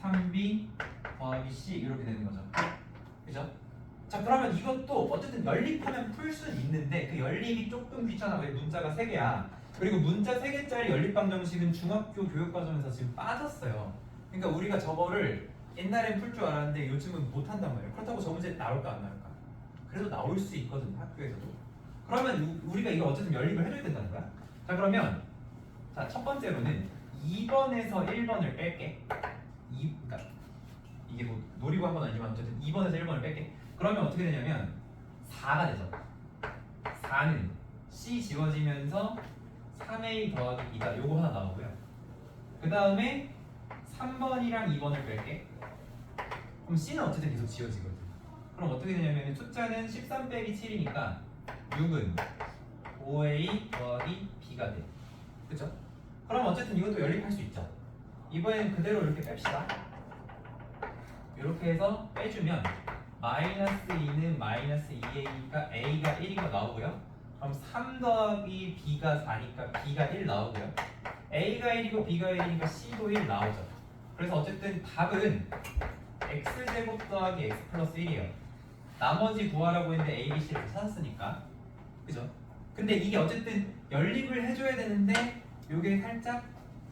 3B 더하기 C 이렇게 되는 거죠. 그죠? 자, 그러면 이것도 어쨌든 연립하면 풀 수는 있는데 그 연립이 조금 귀찮아. 왜 문자가 3개야. 그리고 문자 3개짜리 연립방정식은 중학교 교육과정에서 지금 빠졌어요. 그러니까 우리가 저거를 옛날엔 풀 줄 알았는데 요즘은 못한단 말이에요. 그렇다고 저 문제 나올까 안 나올까? 그래도 나올 수 있거든, 학교에서도. 그러면 우리가 이거 어쨌든 연립을 해줘야 된다는 거야. 자, 그러면 자, 첫 번째로는 2번에서 1번을 뺄게. 그러니까 이게 뭐 노리고 한 건 아니지만 어쨌든 2번에서 1번을 뺄게. 그러면 어떻게 되냐면 4가 되죠. 4는 C 지워지면서 3A 더하기 B가 요거 하나 나오고요. 그 다음에 3번이랑 2번을 뺄게. 그럼 C는 어쨌든 계속 지워지거든. 그럼 어떻게 되냐면 숫자는 13 빼기 7이니까 6은 5A 더하기 B가 돼. 그쵸? 그럼 어쨌든 이것도 연립할 수 있죠. 이번엔 그대로 이렇게 뺍시다. 이렇게 해서 빼주면 마이너스 2는 마이너스 2A니까 A가 1이고 나오고요. 그럼 3 더하기 B가 4니까 B가 1 나오고요. A가 1이고 B가 1이니까 C도 1 나오죠. 그래서 어쨌든 답은 X제곱 더하기 X 플러스 1이에요. 나머지 구하라고 했는데 A, B, C를 찾았으니까. 그죠? 근데 이게 어쨌든 연립을 해줘야 되는데 요게 살짝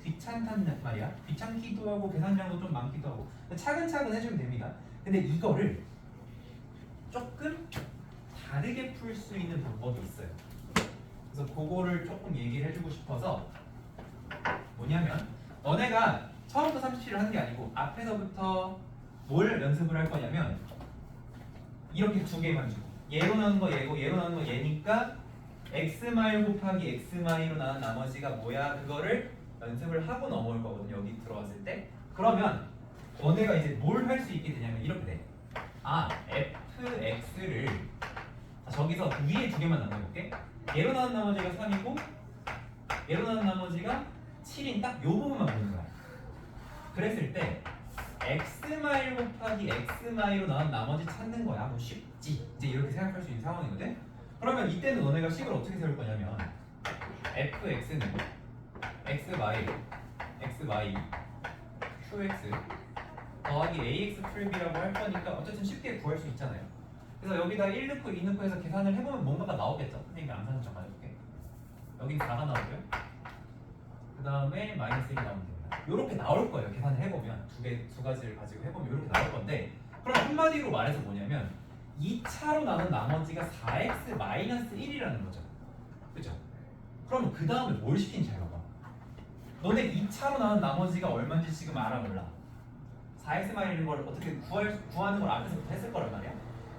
귀찮단 말이야. 귀찮기도 하고 계산량도 좀 많기도 하고 차근차근 해주면 됩니다. 근데 이거를 조금 다르게 풀 수 있는 방법이 있어요. 그래서 그거를 조금 얘기를 해주고 싶어서 뭐냐면 너네가 처음부터 37을 하는 게 아니고 앞에서부터 뭘 연습을 할 거냐면 이렇게 두 개만 주고 얘로 나눈 거 얘고 얘로 나눈 거 얘니까 x마일 곱하기 x마이로 나눈 나머지가 뭐야 그거를 연습을 하고 넘어올 거거든요. 여기 들어왔을 때. 그러면 너네가 이제 뭘 할 수 있게 되냐면 이렇게 돼. fx를 저기서 위에 두 개만 나눠볼게. 얘로 나눈 나머지가 3이고 얘로 나눈 나머지가 7인 딱 요 부분만 보는 거야. 그랬을 때 x마일 곱하기 x마이로 나눈 나머지 찾는 거야. 뭐 쉽지. 이제 이렇게 생각할 수 있는 상황이거든. 그러면 이때는 너네가 식을 어떻게 세울 거냐면 fx는 x마이 qx 더하기 ax 풀비라고 할 거니까 어쨌든 쉽게 구할 수 있잖아요. 그래서 여기다 1 넣고 2 넣고 해서 계산을 해보면 뭔가가 나오겠죠. 선생님이 안 사는 척 해줄게. 여긴 4가 나오고요. 그 다음에 마이너스 1이 나오면 됩니다. 이렇게 나올 거예요. 계산을 해보면 두 가지를 가지고 해보면 이렇게 나올 건데 그럼 한마디로 말해서 뭐냐면 2차로 나눈 나머지가 4x 마이너스 1이라는 거죠. 그죠? 그럼 그 다음에 뭘 시키는지 잘 봐봐. 너네 2차로 나눈 나머지가 얼마인지 지금 알아 몰라? 4x 마이너스 걸 어떻게 구하는 걸 앞에서부터 했을 거란 말이야.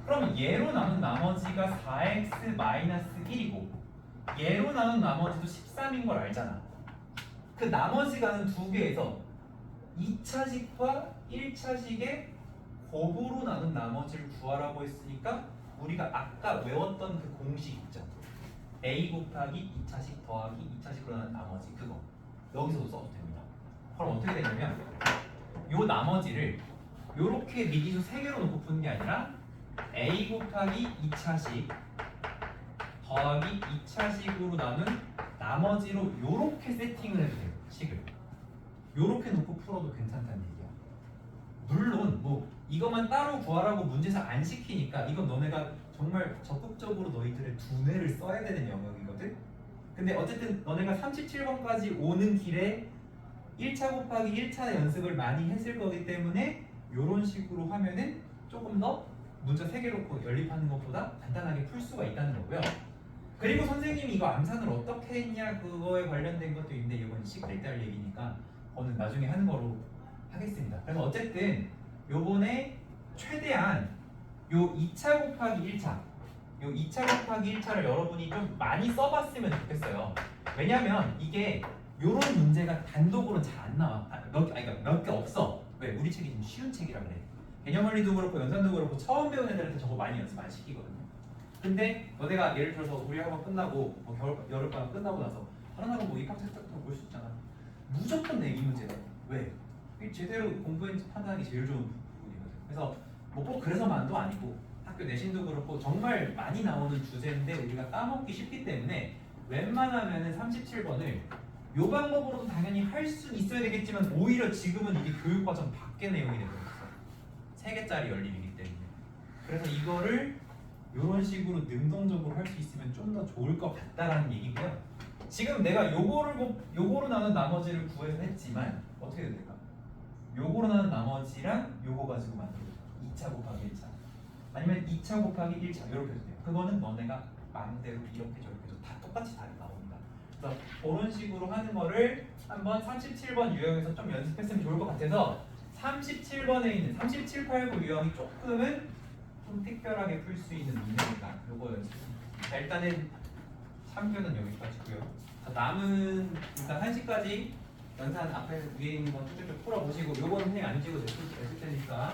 그러면 얘로 나눈 나머지가 4x 마이너스 1이고 얘로 나눈 나머지도 13인 걸 알잖아. 그 나머지 가는 두 개에서 2차식과 1차식의 곱으로 나눈 나머지를 구하라고 했으니까 우리가 아까 외웠던 그 공식 있죠. a 곱하기 2차식 더하기 2차식으로 나는 나머지 그거 여기서도 써도 됩니다. 그럼 어떻게 되냐면 요 나머지를 요렇게 미지수 3개로 놓고 푸는 게 아니라 a 곱하기 2차식 더하기 2차식으로 나눈 나머지로 요렇게 세팅을 해도 돼요. 식을 요렇게 놓고 풀어도 괜찮다는 얘기야. 물론 뭐 이것만 따로 구하라고 문제에서 안 시키니까 이건 너네가 정말 적극적으로 너희들의 두뇌를 써야 되는 영역이거든. 근데 어쨌든 너네가 37번까지 오는 길에 1차 곱하기 1차 연습을 많이 했을 거기 때문에 이런 식으로 하면은 조금 더 문자 3개 놓고 연립하는 것보다 간단하게 풀 수가 있다는 거고요. 그리고 선생님이 이거 암산을 어떻게 했냐 그거에 관련된 것도 있는데 이건 시간이 될 얘기니까 그거는 나중에 하는 거로 하겠습니다. 그래서 어쨌든 요번에 최대한 요 2차 곱하기 1차 요 2차 곱하기 1차를 여러분이 좀 많이 써봤으면 좋겠어요. 왜냐면 이게 요런 문제가 단독으로 잘 안 나와. 몇 개 없어. 왜? 우리 책이 좀 쉬운 책이라 그래. 개념원리도 그렇고 연산도 그렇고 처음 배운 애들한테 저거 많이 연습 안 시키거든요. 근데 너네가 예를 들어서 우리 학원 끝나고 뭐 여름방학 끝나고 나서 다른 학원 뭐 입학 책부터 볼 수 있잖아. 무조건 내기 문제다. 왜? 이게 제대로 공부했는지 판단하기 제일 좋은 부분이거든. 그래서 뭐 꼭 그래서만도 아니고 학교 내신도 그렇고 정말 많이 나오는 주제인데 우리가 까먹기 쉽기 때문에 웬만하면은 37번을 요 방법으로도 당연히 할 수 있어야 되겠지만 오히려 지금은 이게 교육과정 밖의 내용이 되버렸어. 3개짜리 연립이기 때문에. 그래서 이거를 이런 식으로 능동적으로 할 수 있으면 좀 더 좋을 것 같다라는 얘기고요. 지금 내가 요거로 나눈 나머지를 구해서 했지만 어떻게 될까? 요거로 나눈 나머지랑 요거 가지고 만들어 2차 곱하기 1차 아니면 2차 곱하기 1차 이렇게 해도 돼요. 그거는 너네가 마음대로 이렇게 저렇게 해도 다 똑같이 다 나옵니다. 그래서 그런 식으로 하는 거를 한번 37번 유형에서 좀 연습했으면 좋을 것 같아서 37번에 있는 37, 89 유형이 조금은 좀 특별하게 풀 수 있는 문제니까 요거 연습. 자, 일단은 3교는 여기까지고요. 자, 남은 일단 1시까지 연산 앞에 위에 있는 건 쭉쭉 풀어보시고 요거는 선생님 안 지고 됐을 테니까